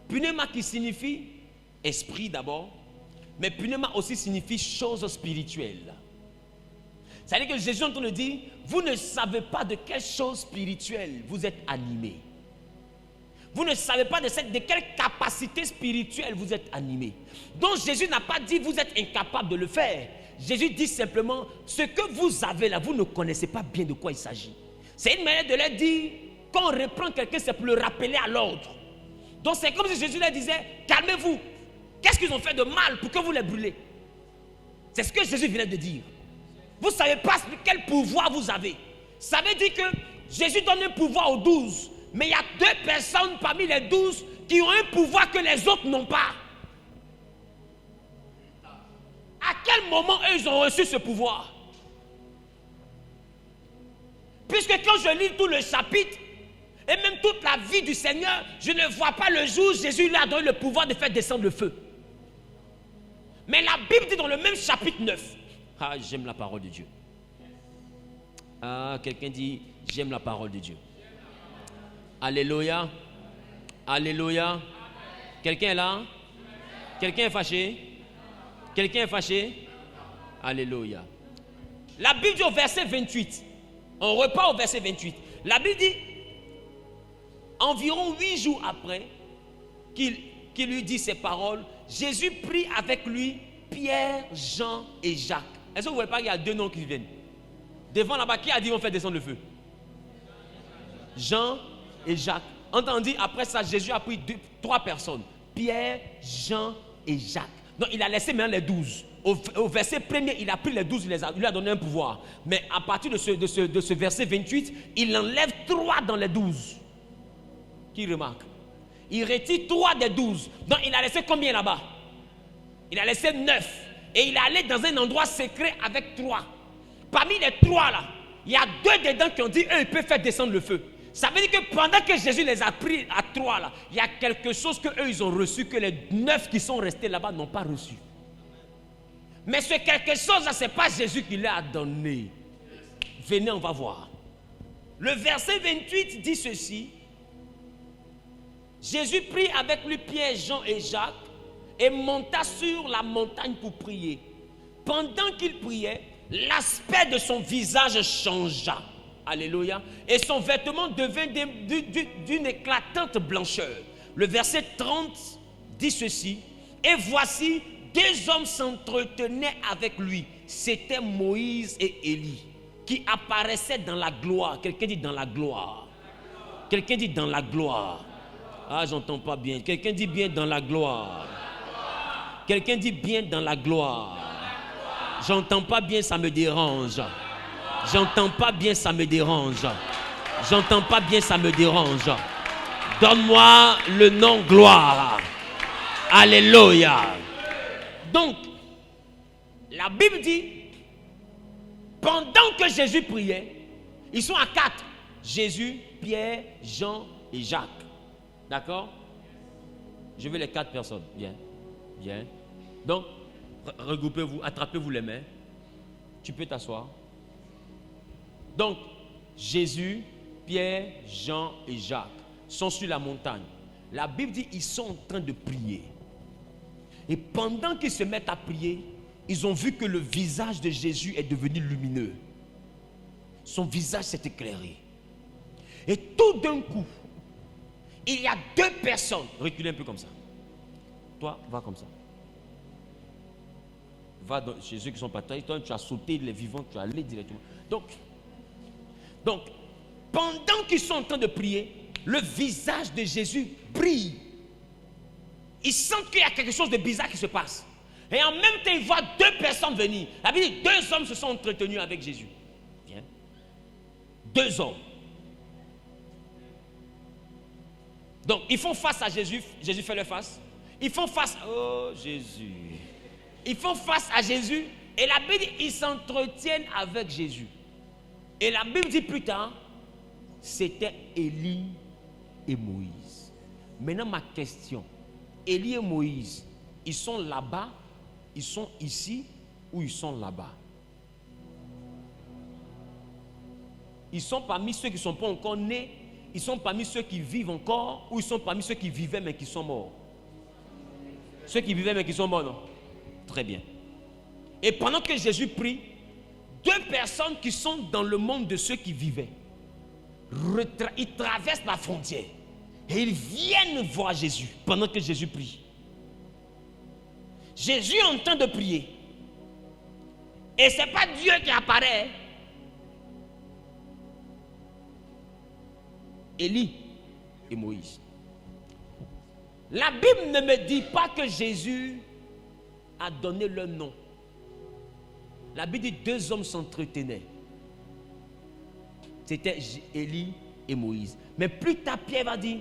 Pneuma qui signifie esprit d'abord, mais pneuma aussi signifie chose spirituelle. C'est-à-dire que Jésus est en train de dire, vous ne savez pas de quelle chose spirituelle vous êtes animés. Vous ne savez pas de quelle capacité spirituelle vous êtes animés. Donc Jésus n'a pas dit, vous êtes incapable de le faire. Jésus dit simplement, ce que vous avez là, vous ne connaissez pas bien de quoi il s'agit. C'est une manière de leur dire, quand on reprend quelqu'un, c'est pour le rappeler à l'ordre. Donc c'est comme si Jésus leur disait, calmez-vous. Qu'est-ce qu'ils ont fait de mal pour que vous les brûlez? C'est ce que Jésus venait de dire. Vous ne savez pas quel pouvoir vous avez. Ça veut dire que Jésus donne un pouvoir aux 12. Mais il y a 2 personnes parmi les 12 qui ont un pouvoir que les autres n'ont pas. À quel moment eux, ils ont reçu ce pouvoir? Puisque quand je lis tout le chapitre, et même toute la vie du Seigneur, je ne vois pas le jour où Jésus lui a donné le pouvoir de faire descendre le feu. Mais la Bible dit dans le même chapitre 9, ah, j'aime la parole de Dieu. Ah, quelqu'un dit, j'aime la parole de Dieu. Alléluia. Alléluia. Quelqu'un est là? Quelqu'un est fâché? Quelqu'un est fâché? Alléluia. La Bible dit au verset 28. On repart au verset 28. La Bible dit, environ 8 jours après qu'il lui dit ces paroles, Jésus prit avec lui Pierre, Jean et Jacques. Est-ce que vous ne voyez pas qu'il y a 2 noms qui viennent? Devant là-bas, qui a dit on fait descendre le feu? Jean et Jacques. Entendu, après ça, Jésus a pris 3 personnes. Pierre, Jean et Jacques. Donc il a laissé maintenant les 12. Au verset 1er, il a pris les 12, il lui a donné un pouvoir. Mais à partir de ce verset 28, il enlève 3 dans les 12. Qui remarque? Il retire 3 des 12. Donc il a laissé combien là-bas? Il a laissé 9. Et il est allé dans un endroit secret avec 3. Parmi les 3 là, il y a 2 dedans qui ont dit, eux, ils peuvent faire descendre le feu. Ça veut dire que pendant que Jésus les a pris à 3 là, il y a quelque chose que eux ils ont reçu que les 9 qui sont restés là-bas n'ont pas reçu. Mais ce quelque chose là, ce n'est pas Jésus qui l'a donné. Venez, on va voir. Le verset 28 dit ceci. Jésus prit avec lui Pierre, Jean et Jacques et monta sur la montagne pour prier. Pendant qu'il priait, l'aspect de son visage changea. Alléluia. Et son vêtement devint d'une éclatante blancheur. Le verset 30 dit ceci. Et voici, 2 hommes s'entretenaient avec lui. C'était Moïse et Élie qui apparaissaient dans la gloire. Quelqu'un dit dans la gloire. Quelqu'un dit dans la gloire. Ah, j'entends pas bien. Quelqu'un dit bien dans la gloire. Quelqu'un dit bien dans la gloire. J'entends pas bien, ça me dérange. J'entends pas bien, ça me dérange. J'entends pas bien, ça me dérange. Donne-moi le nom gloire. Alléluia. Donc, la Bible dit, pendant que Jésus priait, ils sont à 4. Jésus, Pierre, Jean et Jacques. D'accord? Je veux les 4 personnes. Bien. Bien. Donc, regroupez-vous, attrapez-vous les mains. Tu peux t'asseoir. Donc, Jésus, Pierre, Jean et Jacques sont sur la montagne. La Bible dit qu'ils sont en train de prier. Et pendant qu'ils se mettent à prier, ils ont vu que le visage de Jésus est devenu lumineux. Son visage s'est éclairé. Et tout d'un coup, il y a 2 personnes. Reculez un peu comme ça. Toi, va comme ça. Va chez ceux qui sont pas taillés. Toi, tu as sauté les vivants, tu as allé directement. Donc, pendant qu'ils sont en train de prier, le visage de Jésus brille. Ils sentent qu'il y a quelque chose de bizarre qui se passe. Et en même temps, ils voient 2 personnes venir. La Bible dit 2 hommes se sont entretenus avec Jésus. Bien. 2 hommes. Donc, ils font face à Jésus. Jésus fait leur face. Ils font face. Oh, Jésus. Ils font face à Jésus. Et la Bible dit ils s'entretiennent avec Jésus. Et la Bible dit plus tard, c'était Élie et Moïse. Maintenant, ma question. Élie et Moïse, ils sont là-bas, ils sont ici ou ils sont là-bas? Ils sont parmi ceux qui ne sont pas encore nés, ils sont parmi ceux qui vivent encore ou ils sont parmi ceux qui vivaient mais qui sont morts? Ceux qui vivaient mais qui sont morts, non? Très bien. Et pendant que Jésus prie, 2 personnes qui sont dans le monde de ceux qui vivaient, ils traversent la frontière. Et ils viennent voir Jésus pendant que Jésus prie. Jésus est en train de prier. Et ce n'est pas Dieu qui apparaît. Élie et Moïse. La Bible ne me dit pas que Jésus a donné leur nom. La Bible dit 2 hommes s'entretenaient. C'était Élie et Moïse. Mais plus tard, Pierre va dire,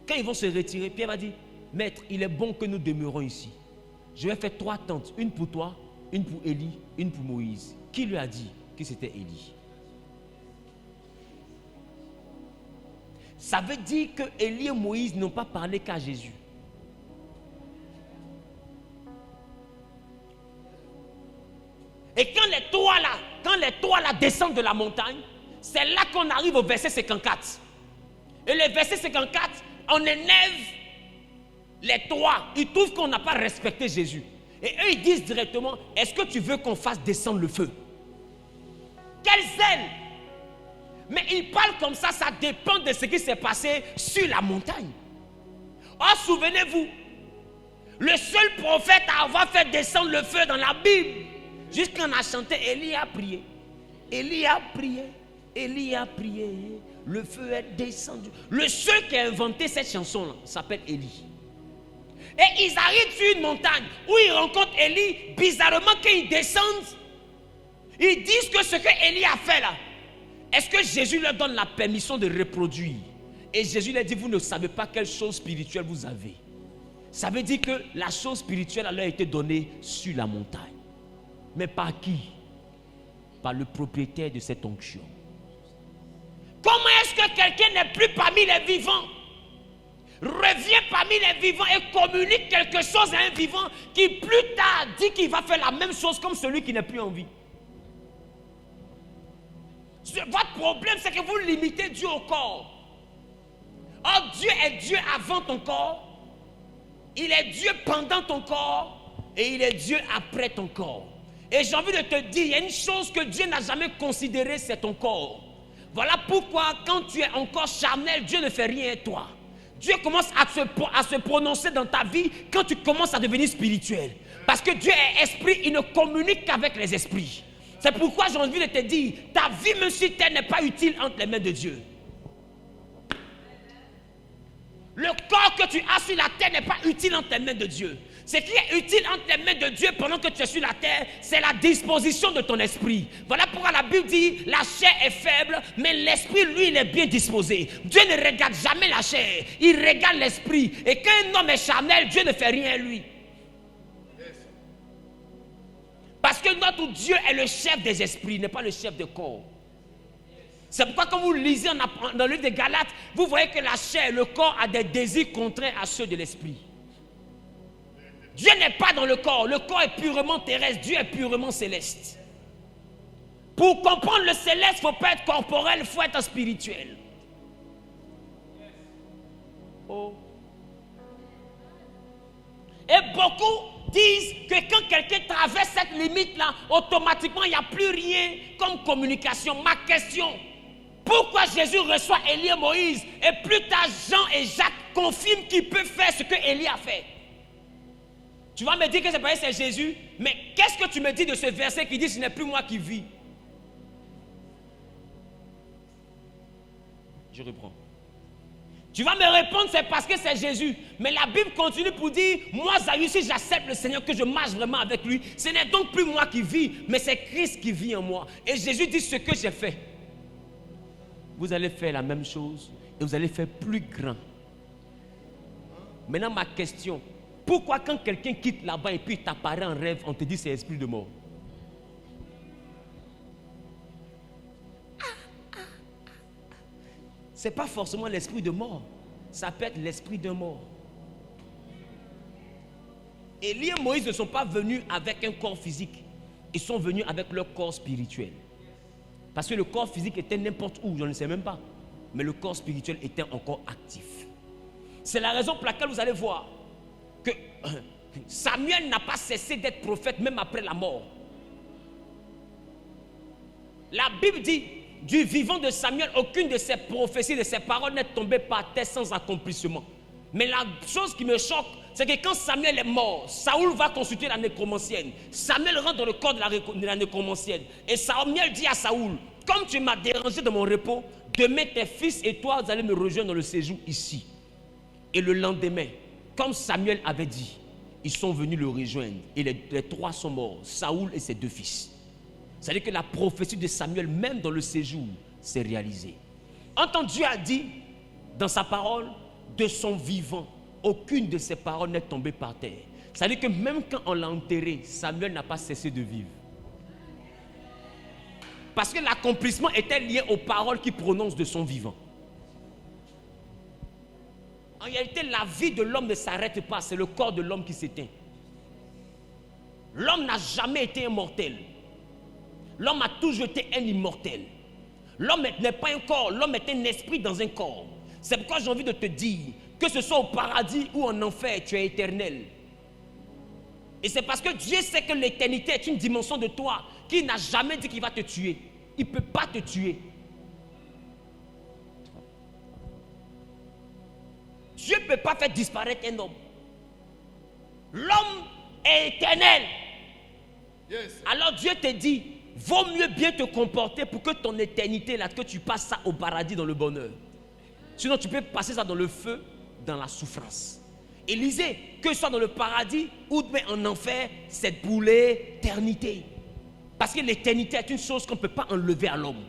quand ils vont se retirer, Pierre va dire, Maître, il est bon que nous demeurons ici. Je vais faire 3 tentes, une pour toi, une pour Élie, une pour Moïse. Qui lui a dit que c'était Élie? Ça veut dire que Élie et Moïse n'ont pas parlé qu'à Jésus. Et quand les 3 là descendent de la montagne, c'est là qu'on arrive au verset 54. Et le verset 54, on énerve les 3. Ils trouvent qu'on n'a pas respecté Jésus. Et eux, ils disent directement, est-ce que tu veux qu'on fasse descendre le feu? Quel zèle! Mais ils parlent comme ça dépend de ce qui s'est passé sur la montagne. Oh, souvenez-vous, le seul prophète à avoir fait descendre le feu dans la Bible, jusqu'on a chanté, Élie a prié. Élie a prié. Élie a prié. Le feu est descendu. Le seul qui a inventé cette chanson-là s'appelle Élie. Et ils arrivent sur une montagne où ils rencontrent Élie. Bizarrement, quand ils descendent, ils disent que ce que Élie a fait là, est-ce que Jésus leur donne la permission de reproduire? Et Jésus leur dit, vous ne savez pas quelle chose spirituelle vous avez. Ça veut dire que la chose spirituelle leur a été donnée sur la montagne. Mais par qui? Par le propriétaire de cette onction. Comment est-ce que quelqu'un n'est plus parmi les vivants, revient parmi les vivants et communique quelque chose à un vivant qui plus tard dit qu'il va faire la même chose comme celui qui n'est plus en vie? Votre problème, c'est que vous limitez Dieu au corps. Or, Dieu est Dieu avant ton corps, il est Dieu pendant ton corps et il est Dieu après ton corps. Et j'ai envie de te dire, il y a une chose que Dieu n'a jamais considérée, c'est ton corps. Voilà pourquoi quand tu es encore charnel, Dieu ne fait rien à toi. Dieu commence à se prononcer dans ta vie quand tu commences à devenir spirituel. Parce que Dieu est esprit, il ne communique qu'avec les esprits. C'est pourquoi j'ai envie de te dire, ta vie même sur terre n'est pas utile entre les mains de Dieu. Le corps que tu as sur la terre n'est pas utile entre les mains de Dieu. Ce qui est utile entre les mains de Dieu pendant que tu es sur la terre, c'est la disposition de ton esprit. Voilà pourquoi la Bible dit, la chair est faible, mais l'esprit, lui, il est bien disposé. Dieu ne regarde jamais la chair, il regarde l'esprit. Et quand un homme est charnel, Dieu ne fait rien à lui. Parce que notre Dieu est le chef des esprits, il n'est pas le chef des corps. C'est pourquoi quand vous lisez dans le livre des Galates, vous voyez que la chair, le corps a des désirs contraires à ceux de l'esprit. Dieu n'est pas dans le corps est purement terrestre, Dieu est purement céleste. Pour comprendre le céleste, il ne faut pas être corporel, il faut être spirituel. Oh. Et beaucoup disent que quand quelqu'un traverse cette limite-là, automatiquement, il n'y a plus rien comme communication. Ma question, pourquoi Jésus reçoit Élie et Moïse et plus tard Jean et Jacques confirment qu'il peut faire ce que Élie a fait? Tu vas me dire que c'est Jésus, mais qu'est-ce que tu me dis de ce verset qui dit ce n'est plus moi qui vis? Je reprends. Tu vas me répondre, c'est parce que c'est Jésus. Mais la Bible continue pour dire, moi, Zayus, si j'accepte le Seigneur, que je marche vraiment avec lui, ce n'est donc plus moi qui vis, mais c'est Christ qui vit en moi. Et Jésus dit, ce que j'ai fait, vous allez faire la même chose et vous allez faire plus grand. Maintenant, ma question, pourquoi quand quelqu'un quitte là-bas et puis t'apparaît en rêve, on te dit c'est esprit de mort? Ce n'est pas forcément l'esprit de mort. Ça peut être l'esprit de mort. Élie et Moïse ne sont pas venus avec un corps physique. Ils sont venus avec leur corps spirituel. Parce que le corps physique était n'importe où, je ne sais même pas. Mais le corps spirituel était encore actif. C'est la raison pour laquelle vous allez voir que Samuel n'a pas cessé d'être prophète même après la mort. La Bible dit, du vivant de Samuel, aucune de ses prophéties, de ses paroles n'est tombée par terre sans accomplissement. Mais la chose qui me choque, c'est que quand Samuel est mort, Saoul va consulter la nécromancienne. Samuel rentre dans le corps de la nécromancienne. Et Samuel dit à Saoul, comme tu m'as dérangé de mon repos, demain tes fils et toi, vous allez me rejoindre dans le séjour ici. Et le lendemain, comme Samuel avait dit, ils sont venus le rejoindre. Et les trois sont morts, Saoul et ses deux fils. C'est-à-dire que la prophétie de Samuel, même dans le séjour, s'est réalisée. Entends, Dieu a dit, dans sa parole, de son vivant, aucune de ses paroles n'est tombée par terre. C'est-à-dire que même quand on l'a enterré, Samuel n'a pas cessé de vivre. Parce que l'accomplissement était lié aux paroles qu'il prononce de son vivant. En réalité, la vie de l'homme ne s'arrête pas, c'est le corps de l'homme qui s'éteint. L'homme n'a jamais été immortel. L'homme a toujours été un immortel. L'homme n'est pas un corps, l'homme est un esprit dans un corps. C'est pourquoi j'ai envie de te dire, que ce soit au paradis ou en enfer, tu es éternel. Et c'est parce que Dieu sait que l'éternité est une dimension de toi qu'il n'a jamais dit qu'il va te tuer. Il ne peut pas te tuer. Dieu ne peut pas faire disparaître un homme. L'homme est éternel. Yes. Alors Dieu te dit, vaut mieux bien te comporter pour que ton éternité, là, que tu passes ça au paradis dans le bonheur. Sinon, tu peux passer ça dans le feu, dans la souffrance. Et lisez, que ce soit dans le paradis ou en enfer, c'est pour l'éternité. Parce que l'éternité est une chose qu'on ne peut pas enlever à l'homme.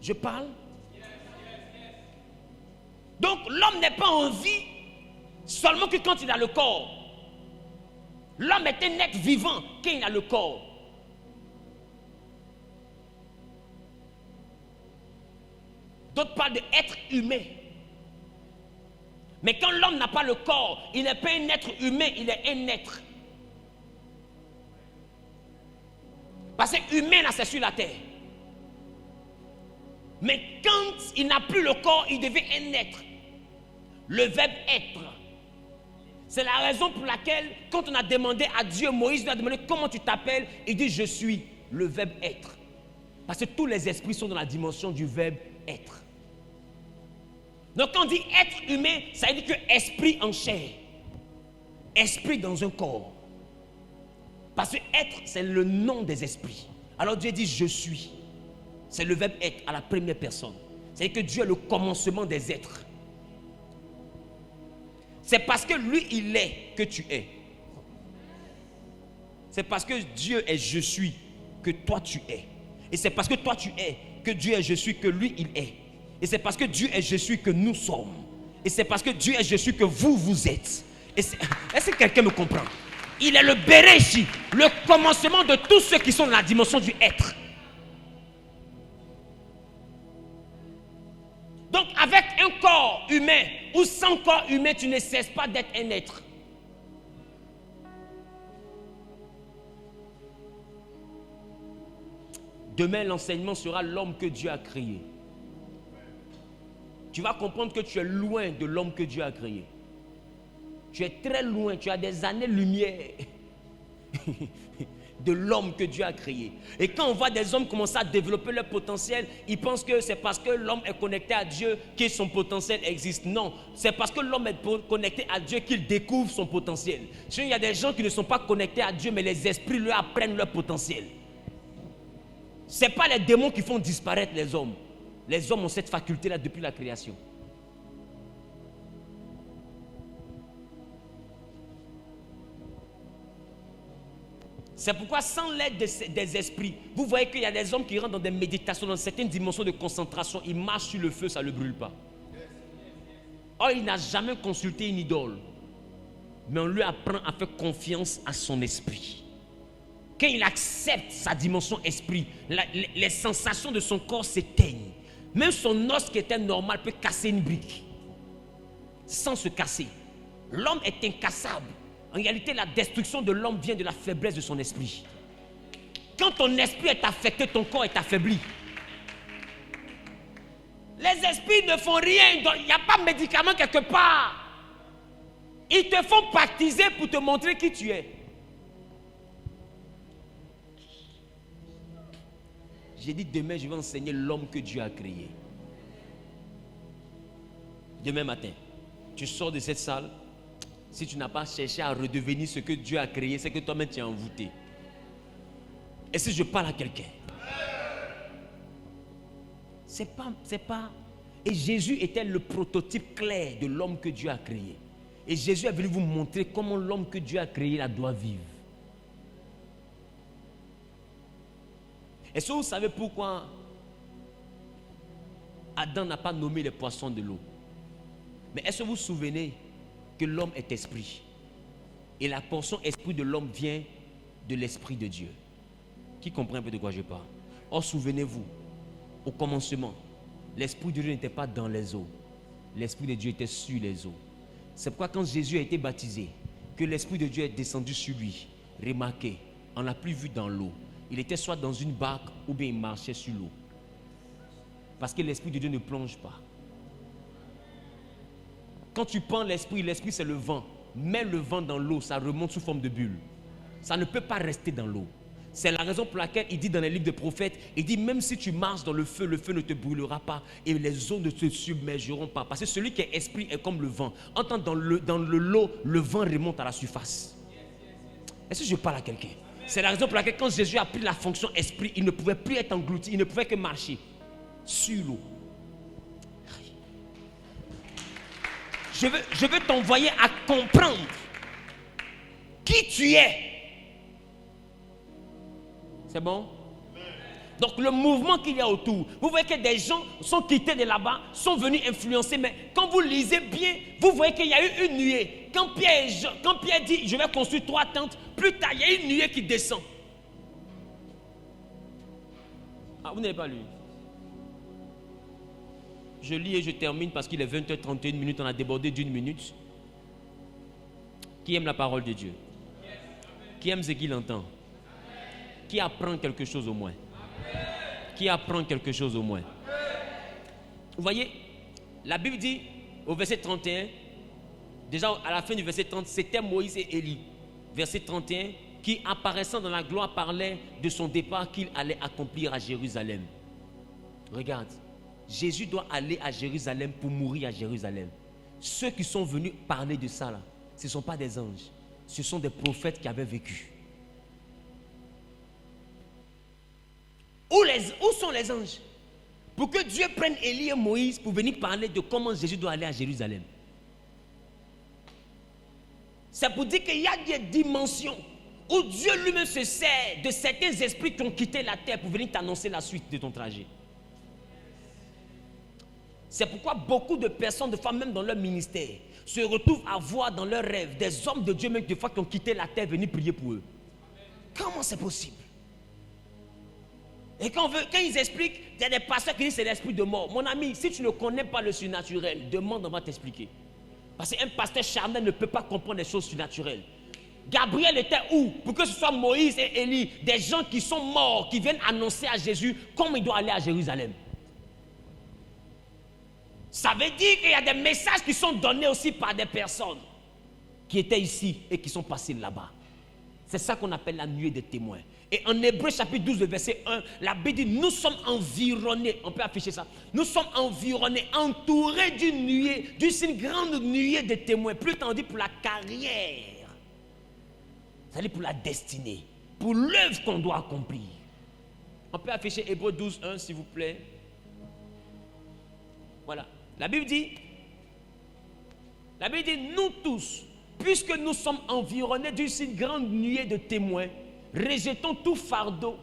Je parle? Donc l'homme n'est pas en vie seulement que quand il a le corps. L'homme est un être vivant quand il a le corps. D'autres parlent d'être humain. Mais quand l'homme n'a pas le corps, il n'est pas un être humain, il est un être. Parce que humain, là, c'est sur la terre. Mais quand il n'a plus le corps, il devient un être. Le verbe être. C'est la raison pour laquelle, quand on a demandé à Dieu, Moïse lui a demandé comment tu t'appelles, il dit je suis. Le verbe être. Parce que tous les esprits sont dans la dimension du verbe être. Donc quand on dit être humain, ça veut dire que esprit en chair. Esprit dans un corps. Parce que être, c'est le nom des esprits. Alors Dieu dit je suis. C'est le verbe être à la première personne. C'est-à-dire que Dieu est le commencement des êtres. C'est parce que lui il est que tu es. C'est parce que Dieu est je suis que toi tu es. Et c'est parce que toi tu es que Dieu est je suis que lui il est. Et c'est parce que Dieu est je suis que nous sommes. Et c'est parce que Dieu est je suis que vous êtes. Est-ce que quelqu'un me comprend? Il est le Béréchi, le commencement de tous ceux qui sont dans la dimension du être. Donc avec un corps humain ou sans corps humain, tu ne cesses pas d'être un être. Demain, l'enseignement sera l'homme que Dieu a créé. Tu vas comprendre que tu es loin de l'homme que Dieu a créé. Tu es très loin, tu as des années-lumière de l'homme que Dieu a créé. Et quand on voit des hommes commencer à développer leur potentiel, ils pensent que c'est parce que l'homme est connecté à Dieu que son potentiel existe. Non, c'est parce que l'homme est connecté à Dieu qu'il découvre son potentiel. Il y a des gens qui ne sont pas connectés à Dieu, mais les esprits leur apprennent leur potentiel. Ce n'est pas les démons qui font disparaître les hommes. Les hommes ont cette faculté-là depuis la création. C'est pourquoi sans l'aide des esprits, vous voyez qu'il y a des hommes qui rentrent dans des méditations, dans certaines dimensions de concentration, ils marchent sur le feu, ça ne le brûle pas. Or, il n'a jamais consulté une idole. Mais on lui apprend à faire confiance à son esprit. Quand il accepte sa dimension esprit, les sensations de son corps s'éteignent. Même son os qui était normal peut casser une brique. Sans se casser. L'homme est incassable. En réalité, la destruction de l'homme vient de la faiblesse de son esprit. Quand ton esprit est affecté, ton corps est affaibli. Les esprits ne font rien. Il n'y a pas de médicament quelque part. Ils te font baptiser pour te montrer qui tu es. J'ai dit demain, je vais enseigner l'homme que Dieu a créé. Demain matin, tu sors de cette salle. Si tu n'as pas cherché à redevenir ce que Dieu a créé, c'est que toi-même tu es envoûté. Et si je parle à quelqu'un, c'est pas. Et Jésus était le prototype clair de l'homme que Dieu a créé. Et Jésus est venu vous montrer comment l'homme que Dieu a créé là doit vivre. Est-ce que vous savez pourquoi Adam n'a pas nommé les poissons de l'eau? Mais est-ce que vous vous souvenez que l'homme est esprit? Et la portion esprit de l'homme vient de l'esprit de Dieu. Qui comprend un peu de quoi je parle? Or, souvenez-vous, au commencement, l'esprit de Dieu n'était pas dans les eaux. L'esprit de Dieu était sur les eaux. C'est pourquoi quand Jésus a été baptisé, que l'esprit de Dieu est descendu sur lui. Remarquez, on n'a plus vu dans l'eau. Il était soit dans une barque ou bien il marchait sur l'eau. Parce que l'esprit de Dieu ne plonge pas. Quand tu prends l'esprit c'est le vent. Mets le vent dans l'eau, ça remonte sous forme de bulle. Ça ne peut pas rester dans l'eau. C'est la raison pour laquelle il dit dans les livres de prophètes, il dit même si tu marches dans le feu ne te brûlera pas et les eaux ne te submergeront pas. Parce que celui qui est esprit est comme le vent. Entends dans l'eau, le vent remonte à la surface. Est-ce que je parle à quelqu'un? C'est la raison pour laquelle quand Jésus a pris la fonction esprit, il ne pouvait plus être englouti, il ne pouvait que marcher sur l'eau. Je veux t'envoyer à comprendre qui tu es. C'est bon? Donc le mouvement qu'il y a autour, vous voyez que des gens sont quittés de là-bas, sont venus influencer, mais quand vous lisez bien, vous voyez qu'il y a eu une nuée. Quand Pierre dit, je vais construire 3 tentes, plus tard, il y a une nuée qui descend. Ah, vous n'avez pas lu? Je lis et je termine parce qu'il est 20h31, on a débordé d'1 minute. Qui aime la parole de Dieu? Qui aime ce qu'il entend? Qui apprend quelque chose au moins? Qui apprend quelque chose au moins? Vous voyez, la Bible dit au verset 31, déjà à la fin du verset 30, c'était Moïse et Élie. Verset 31, qui apparaissant dans la gloire parlait de son départ qu'il allait accomplir à Jérusalem. Regarde, Jésus doit aller à Jérusalem pour mourir à Jérusalem. Ceux qui sont venus parler de ça là, ce ne sont pas des anges, ce sont des prophètes qui avaient vécu. Où sont les anges? Pour que Dieu prenne Élie et Moïse pour venir parler de comment Jésus doit aller à Jérusalem. C'est pour dire qu'il y a des dimensions où Dieu lui-même se sert de certains esprits qui ont quitté la terre pour venir t'annoncer la suite de ton trajet. C'est pourquoi beaucoup de personnes, de femmes, même dans leur ministère, se retrouvent à voir dans leurs rêves des hommes de Dieu, même des fois qui ont quitté la terre, venir prier pour eux. Comment c'est possible? Et quand ils expliquent, il y a des pasteurs qui disent que c'est l'esprit de mort. Mon ami, si tu ne connais pas le surnaturel, demande, on va t'expliquer. Parce qu'un pasteur charnel ne peut pas comprendre les choses surnaturelles. Gabriel était où? Pour que ce soit Moïse et Élie, des gens qui sont morts, qui viennent annoncer à Jésus comment il doit aller à Jérusalem. Ça veut dire qu'il y a des messages qui sont donnés aussi par des personnes qui étaient ici et qui sont passées là-bas. C'est ça qu'on appelle la nuée des témoins. Et en Hébreux chapitre 12, verset 1, la Bible dit, nous sommes environnés, on peut afficher ça, nous sommes environnés, entourés d'une nuée, d'une grande nuée de témoins. Plus on dit pour la carrière, c'est-à-dire pour la destinée, pour l'œuvre qu'on doit accomplir. On peut afficher Hébreux 12, 1, s'il vous plaît. Voilà. La Bible dit, nous tous, puisque nous sommes environnés d'une si grande nuée de témoins, rejetons tout fardeau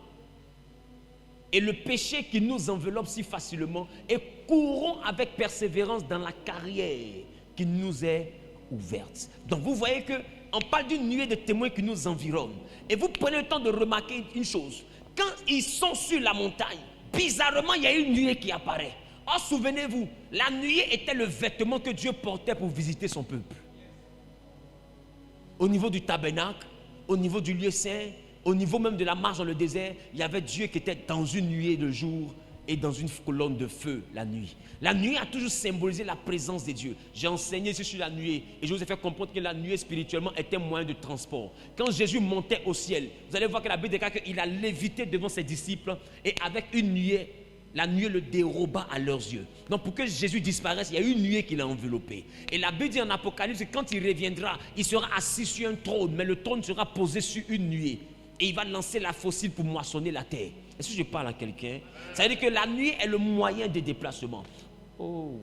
et le péché qui nous enveloppe si facilement et courons avec persévérance dans la carrière qui nous est ouverte. Donc vous voyez qu'on parle d'une nuée de témoins qui nous environne. Et vous prenez le temps de remarquer une chose. Quand ils sont sur la montagne, bizarrement il y a une nuée qui apparaît. Or souvenez-vous, la nuée était le vêtement que Dieu portait pour visiter son peuple. Au niveau du tabernacle, au niveau du lieu saint, au niveau même de la marche dans le désert, il y avait Dieu qui était dans une nuée le jour et dans une colonne de feu la nuit. La nuée a toujours symbolisé la présence de Dieu. J'ai enseigné ici sur la nuée et je vous ai fait comprendre que la nuée spirituellement était un moyen de transport. Quand Jésus montait au ciel, vous allez voir que la Bible déclare qu'il a lévité devant ses disciples et avec une nuée, la nuée le déroba à leurs yeux. Donc pour que Jésus disparaisse, il y a une nuée qui l'a enveloppé. Et la Bible dit en Apocalypse que quand il reviendra, il sera assis sur un trône, mais le trône sera posé sur une nuée. Et il va lancer la fossile pour moissonner la terre. Est-ce que je parle à quelqu'un? Ça veut dire que la nuée est le moyen de déplacement. Oh.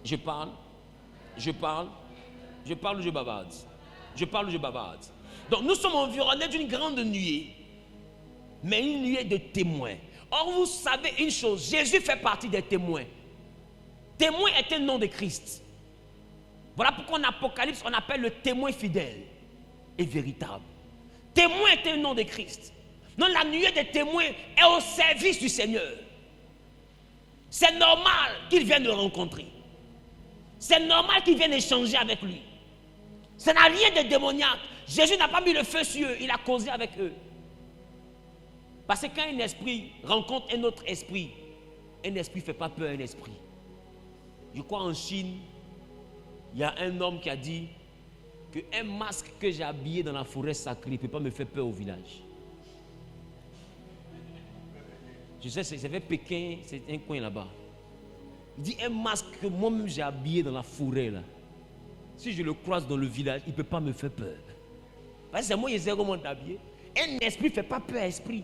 Je parle ou je bavarde? Je parle ou je bavarde? Donc nous sommes environnés d'une grande nuée, mais une nuée de témoins. Or vous savez une chose, Jésus fait partie des témoins. Témoin est un nom de Christ. Voilà pourquoi en Apocalypse on appelle le témoin fidèle et véritable. Témoin est un nom de Christ. Non, la nuée des témoins est au service du Seigneur. C'est normal qu'ils viennent le rencontrer. C'est normal qu'ils viennent échanger avec lui. Ça n'a rien de démoniaque. Jésus n'a pas mis le feu sur eux, il a causé avec eux. Parce que quand un esprit rencontre un autre esprit ne fait pas peur à un esprit. Je crois en Chine, il y a un homme qui a dit qu'un masque que j'ai habillé dans la forêt sacrée ne peut pas me faire peur au village. Je sais, c'est vers Pékin, c'est un coin là-bas. Il dit un masque que moi-même j'ai habillé dans la forêt là. Si je le croise dans le village, il ne peut pas me faire peur. Parce que c'est moi qui sais comment t'habiller. Un esprit ne fait pas peur à un esprit.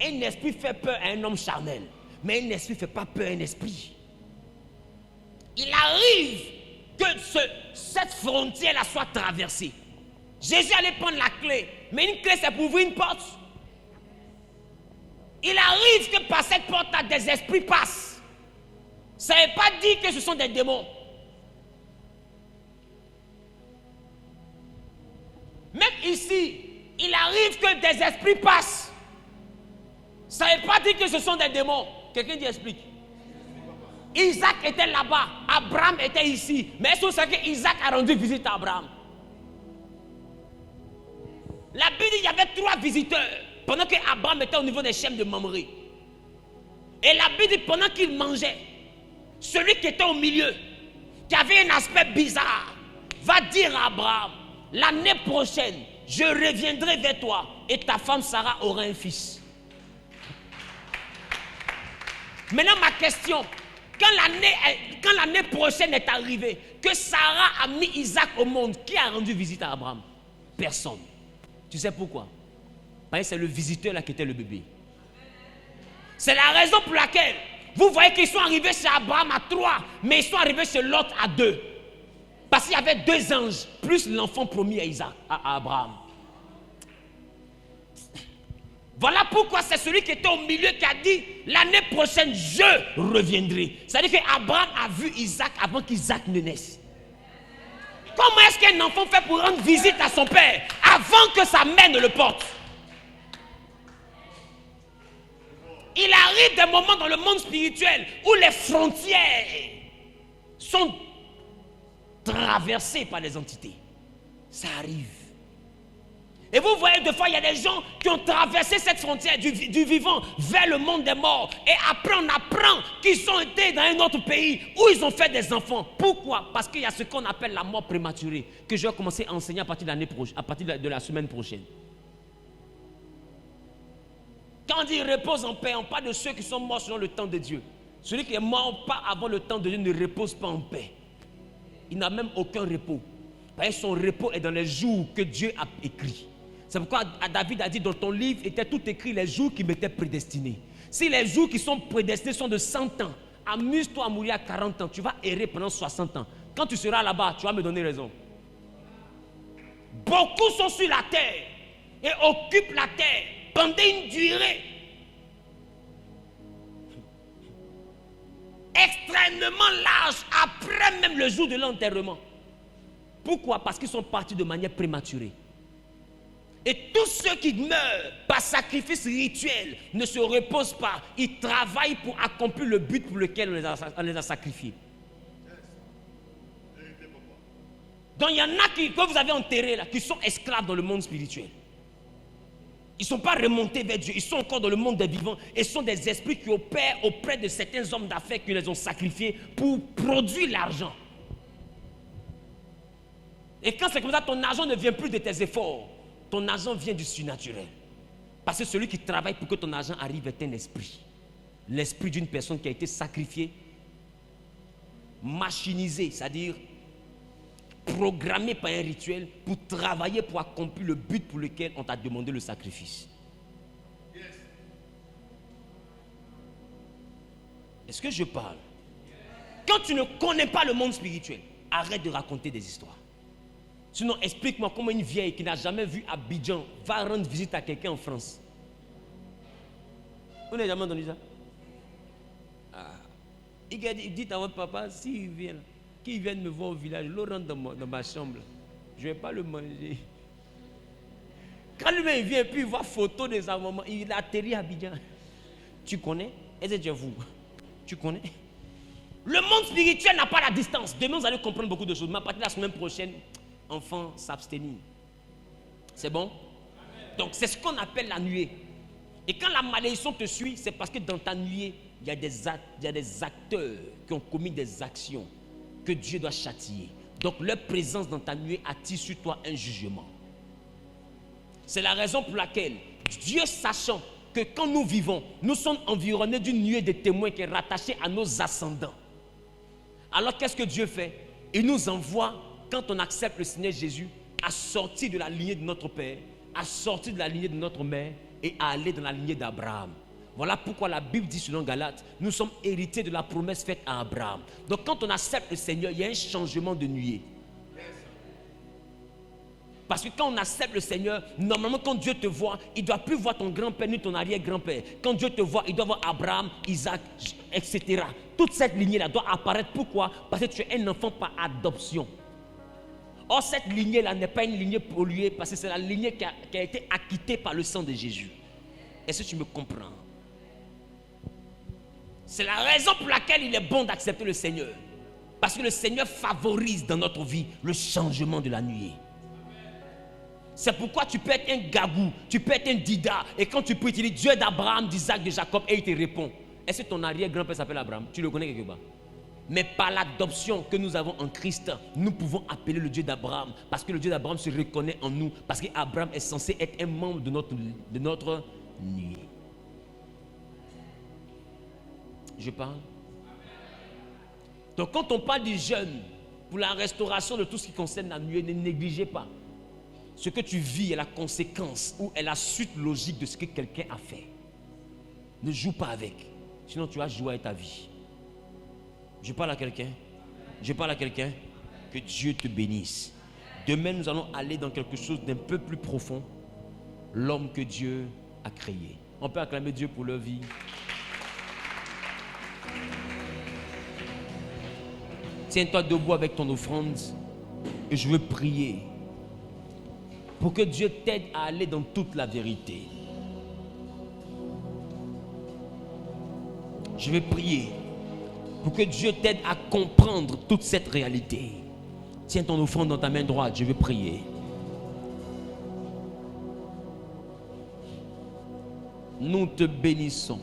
Un esprit fait peur à un homme charnel. Mais un esprit ne fait pas peur à un esprit. Il arrive que cette frontière-là soit traversée. Jésus allait prendre la clé. Mais une clé, c'est pour ouvrir une porte. Il arrive que par cette porte, des esprits passent. Ça ne veut pas dire que ce sont des démons. Même ici, il arrive que des esprits passent. Ça ne veut pas dire que ce sont des démons. Quelqu'un dit explique. Isaac était là-bas, Abraham était ici. Mais est-ce que vous savez qu'Isaac a rendu visite à Abraham? La Bible dit qu'il y avait 3 visiteurs pendant qu'Abraham était au niveau des chênes de Mamré. Et la Bible dit pendant qu'il mangeait, celui qui était au milieu, qui avait un aspect bizarre, va dire à Abraham, l'année prochaine, je reviendrai vers toi et ta femme Sarah aura un fils. Maintenant ma question, quand l'année prochaine est arrivée, que Sarah a mis Isaac au monde, qui a rendu visite à Abraham? Personne. Tu sais pourquoi? Parce que c'est le visiteur là qui était le bébé. C'est la raison pour laquelle vous voyez qu'ils sont arrivés chez Abraham à 3, mais ils sont arrivés chez Lot à 2. Parce qu'il y avait 2 anges, plus l'enfant promis à Abraham. Voilà pourquoi c'est celui qui était au milieu qui a dit, l'année prochaine, je reviendrai. C'est-à-dire qu'Abraham a vu Isaac avant qu'Isaac ne naisse. Comment est-ce qu'un enfant fait pour rendre visite à son père avant que sa mère ne le porte? Il arrive des moments dans le monde spirituel où les frontières sont traversées par les entités. Ça arrive. Et vous voyez, des fois, il y a des gens qui ont traversé cette frontière du vivant vers le monde des morts. Et après, on apprend qu'ils ont été dans un autre pays où ils ont fait des enfants. Pourquoi? Parce qu'il y a ce qu'on appelle la mort prématurée, que je vais commencer à enseigner à partir de l'année prochaine, à partir de la semaine prochaine. Quand on dit repose en paix, on parle de ceux qui sont morts selon le temps de Dieu. Celui qui est mort pas avant le temps de Dieu ne repose pas en paix. Il n'a même aucun repos. Parce que son repos est dans les jours que Dieu a écrits. C'est pourquoi David a dit dans ton livre était tout écrit les jours qui m'étaient prédestinés. Si les jours qui sont prédestinés sont de 100 ans, amuse-toi à mourir à 40 ans, tu vas errer pendant 60 ans. Quand tu seras là-bas, tu vas me donner raison. Beaucoup sont sur la terre et occupent la terre pendant une durée extrêmement large après même le jour de l'enterrement. Pourquoi? Parce qu'ils sont partis de manière prématurée. Et tous ceux qui meurent par sacrifice rituel ne se reposent pas. Ils travaillent pour accomplir le but pour lequel on les a sacrifiés. Donc il y en a que vous avez enterrés là, qui sont esclaves dans le monde spirituel. Ils ne sont pas remontés vers Dieu, ils sont encore dans le monde des vivants et sont des esprits qui opèrent auprès de certains hommes d'affaires qui les ont sacrifiés pour produire l'argent. Et quand c'est comme ça, ton argent ne vient plus de tes efforts. Ton argent vient du surnaturel. Parce que celui qui travaille pour que ton argent arrive est un esprit. L'esprit d'une personne qui a été sacrifiée, machinisée, c'est-à-dire programmée par un rituel pour travailler pour accomplir le but pour lequel on t'a demandé le sacrifice. Yes. Est-ce que je parle? Quand tu ne connais pas le monde spirituel, arrête de raconter des histoires. Sinon, explique-moi comment une vieille qui n'a jamais vu Abidjan va rendre visite à quelqu'un en France. Vous n'avez jamais entendu ça? Dites à votre papa, s'il vient, qu'il vienne me voir au village, je le rentre dans ma chambre. Je ne vais pas le manger. Quand lui-même vient, puis il voit photo de sa maman, il atterrit à Abidjan. Tu connais? Est-ce que c'est vous? Tu connais? Le monde spirituel n'a pas la distance. Demain, vous allez comprendre beaucoup de choses. Mais à partir de la semaine prochaine, enfants s'abstenir. C'est bon? Donc c'est ce qu'on appelle la nuée. Et quand la malédiction te suit, c'est parce que dans ta nuée, il y a des acteurs qui ont commis des actions que Dieu doit châtier. Donc leur présence dans ta nuée attire sur toi un jugement. C'est la raison pour laquelle Dieu, sachant que quand nous vivons, nous sommes environnés d'une nuée de témoins qui est rattachée à nos ascendants. Alors qu'est-ce que Dieu fait? Il nous envoie, quand on accepte le Seigneur Jésus, à sortir de la lignée de notre Père, à sortir de la lignée de notre mère et à aller dans la lignée d'Abraham. Voilà pourquoi la Bible dit selon Galates, nous sommes héritiers de la promesse faite à Abraham. Donc quand on accepte le Seigneur, il y a un changement de nuée. Parce que quand on accepte le Seigneur, normalement quand Dieu te voit, il ne doit plus voir ton grand-père ni ton arrière-grand-père. Quand Dieu te voit, il doit voir Abraham, Isaac, etc. Toute cette lignée-là doit apparaître. Pourquoi? Parce que tu es un enfant par adoption. Or, cette lignée-là n'est pas une lignée polluée parce que c'est la lignée qui a été acquittée par le sang de Jésus. Est-ce que tu me comprends? C'est la raison pour laquelle il est bon d'accepter le Seigneur. Parce que le Seigneur favorise dans notre vie le changement de la nuée. C'est pourquoi tu peux être un gagou, tu peux être un dida. Et quand tu peux utiliser Dieu d'Abraham, d'Isaac, de Jacob, et il te répond. Est-ce que ton arrière-grand-père s'appelle Abraham? Tu le connais quelque part? Mais par l'adoption que nous avons en Christ, nous pouvons appeler le Dieu d'Abraham. Parce que le Dieu d'Abraham se reconnaît en nous. Parce qu'Abraham est censé être un membre de notre nuée. Je parle. Donc quand on parle du jeûne pour la restauration de tout ce qui concerne la nuée, ne négligez pas. Ce que tu vis est la conséquence ou est la suite logique de ce que quelqu'un a fait. Ne joue pas avec. Sinon tu vas jouer avec ta vie. Je parle à quelqu'un. Je parle à quelqu'un. Que Dieu te bénisse. Demain nous allons aller dans quelque chose d'un peu plus profond. L'homme que Dieu a créé. On peut acclamer Dieu pour leur vie. Tiens-toi debout avec ton offrande. Et je veux prier pour que Dieu t'aide à aller dans toute la vérité. Je vais prier pour que Dieu t'aide à comprendre toute cette réalité. Tiens ton offrande dans ta main droite, je vais prier. Nous te bénissons.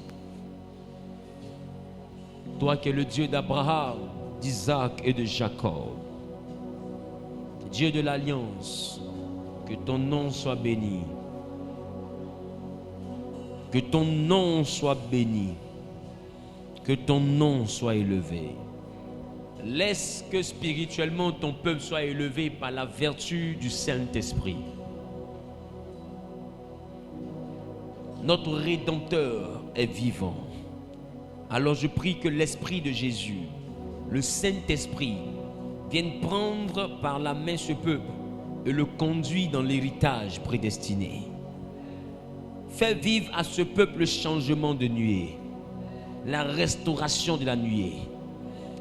Toi qui es le Dieu d'Abraham, d'Isaac et de Jacob. Dieu de l'alliance. Que ton nom soit béni. Que ton nom soit béni. Que ton nom soit élevé. Laisse que spirituellement ton peuple soit élevé par la vertu du Saint-Esprit. Notre Rédempteur est vivant. Alors je prie que l'Esprit de Jésus, le Saint-Esprit, vienne prendre par la main ce peuple et le conduit dans l'héritage prédestiné. Fais vivre à ce peuple le changement de nuée, la restauration de la nuée.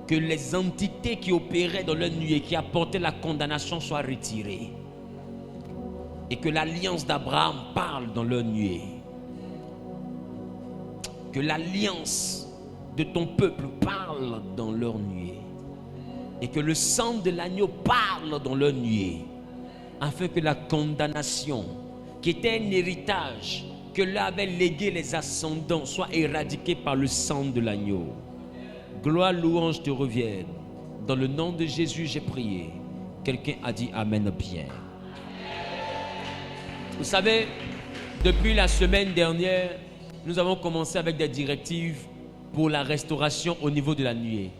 Que les entités qui opéraient dans leur nuée, qui apportaient la condamnation, soient retirées. Et que l'alliance d'Abraham parle dans leur nuée. Que l'alliance de ton peuple parle dans leur nuée. Et que le sang de l'agneau parle dans leur nuée. Afin que la condamnation, qui était un héritage que là avaient légué les ascendants, soit éradiquée par le sang de l'agneau. Gloire, louange te reviennent. Dans le nom de Jésus, j'ai prié. Quelqu'un a dit Amen bien. Vous savez, depuis la semaine dernière, nous avons commencé avec des directives pour la restauration au niveau de la nuée.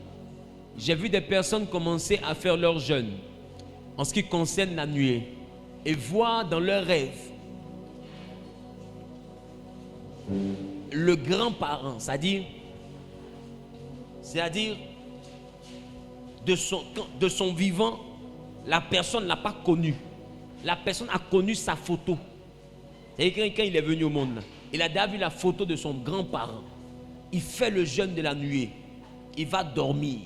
J'ai vu des personnes commencer à faire leur jeûne en ce qui concerne la nuée et voir dans leurs rêves le grand-parent, c'est-à-dire de son vivant, la personne ne l'a pas connu. La personne a connu sa photo. C'est-à-dire quand il est venu au monde, il a déjà vu la photo de son grand-parent. Il fait le jeûne de la nuée. Il va dormir.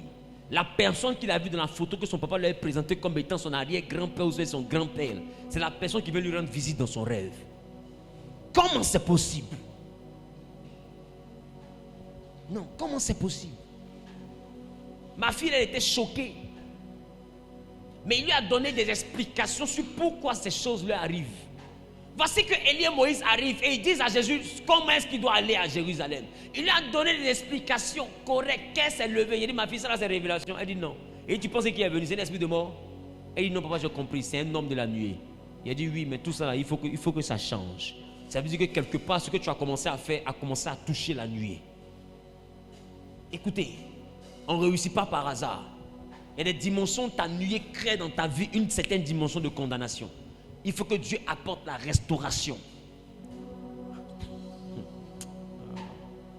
La personne qu'il a vue dans la photo que son papa lui a présentée comme étant son arrière-grand-père ou son grand-père, c'est la personne qui veut lui rendre visite dans son rêve. Comment c'est possible? Non, comment c'est possible? Ma fille, elle était choquée. Mais il lui a donné des explications sur pourquoi ces choses lui arrivent. Voici que Élie et Moïse arrivent et ils disent à Jésus comment est-ce qu'il doit aller à Jérusalem. Il lui a donné des explications correctes. Qu'elle s'est levée. Il dit, ma fille, ça là, c'est révélation. Elle dit non. Et tu penses qu'il est venu? C'est un esprit de mort? Elle dit non, papa, j'ai compris. C'est un homme de la nuée. Il a dit oui, mais tout ça là, il faut que ça change. Ça veut dire que quelque part, ce que tu as commencé à faire a commencé à toucher la nuée. Écoutez, on ne réussit pas par hasard. Il y a des dimensions, ta nuée crée dans ta vie une certaine dimension de condamnation. Il faut que Dieu apporte la restauration.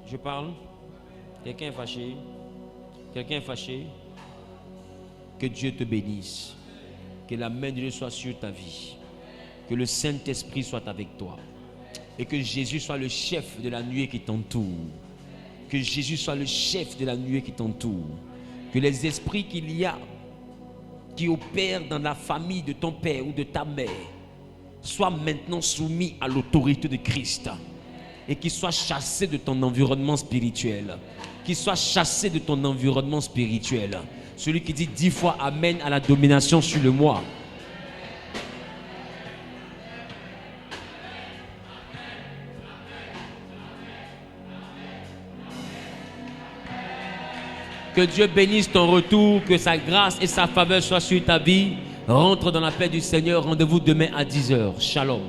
Je parle. Quelqu'un est fâché. Quelqu'un est fâché. Que Dieu te bénisse. Que la main de Dieu soit sur ta vie. Que le Saint-Esprit soit avec toi. Et que Jésus soit le chef de la nuée qui t'entoure. Que Jésus soit le chef de la nuée qui t'entoure. Que les esprits qu'il y a, qui opèrent dans la famille de ton père ou de ta mère, soient maintenant soumis à l'autorité de Christ. Et qu'ils soient chassés de ton environnement spirituel. Qu'ils soient chassés de ton environnement spirituel. Celui qui dit 10 fois Amen à la domination sur le moi. Que Dieu bénisse ton retour, que sa grâce et sa faveur soient sur ta vie. Rentre dans la paix du Seigneur. Rendez-vous demain à 10h. Shalom.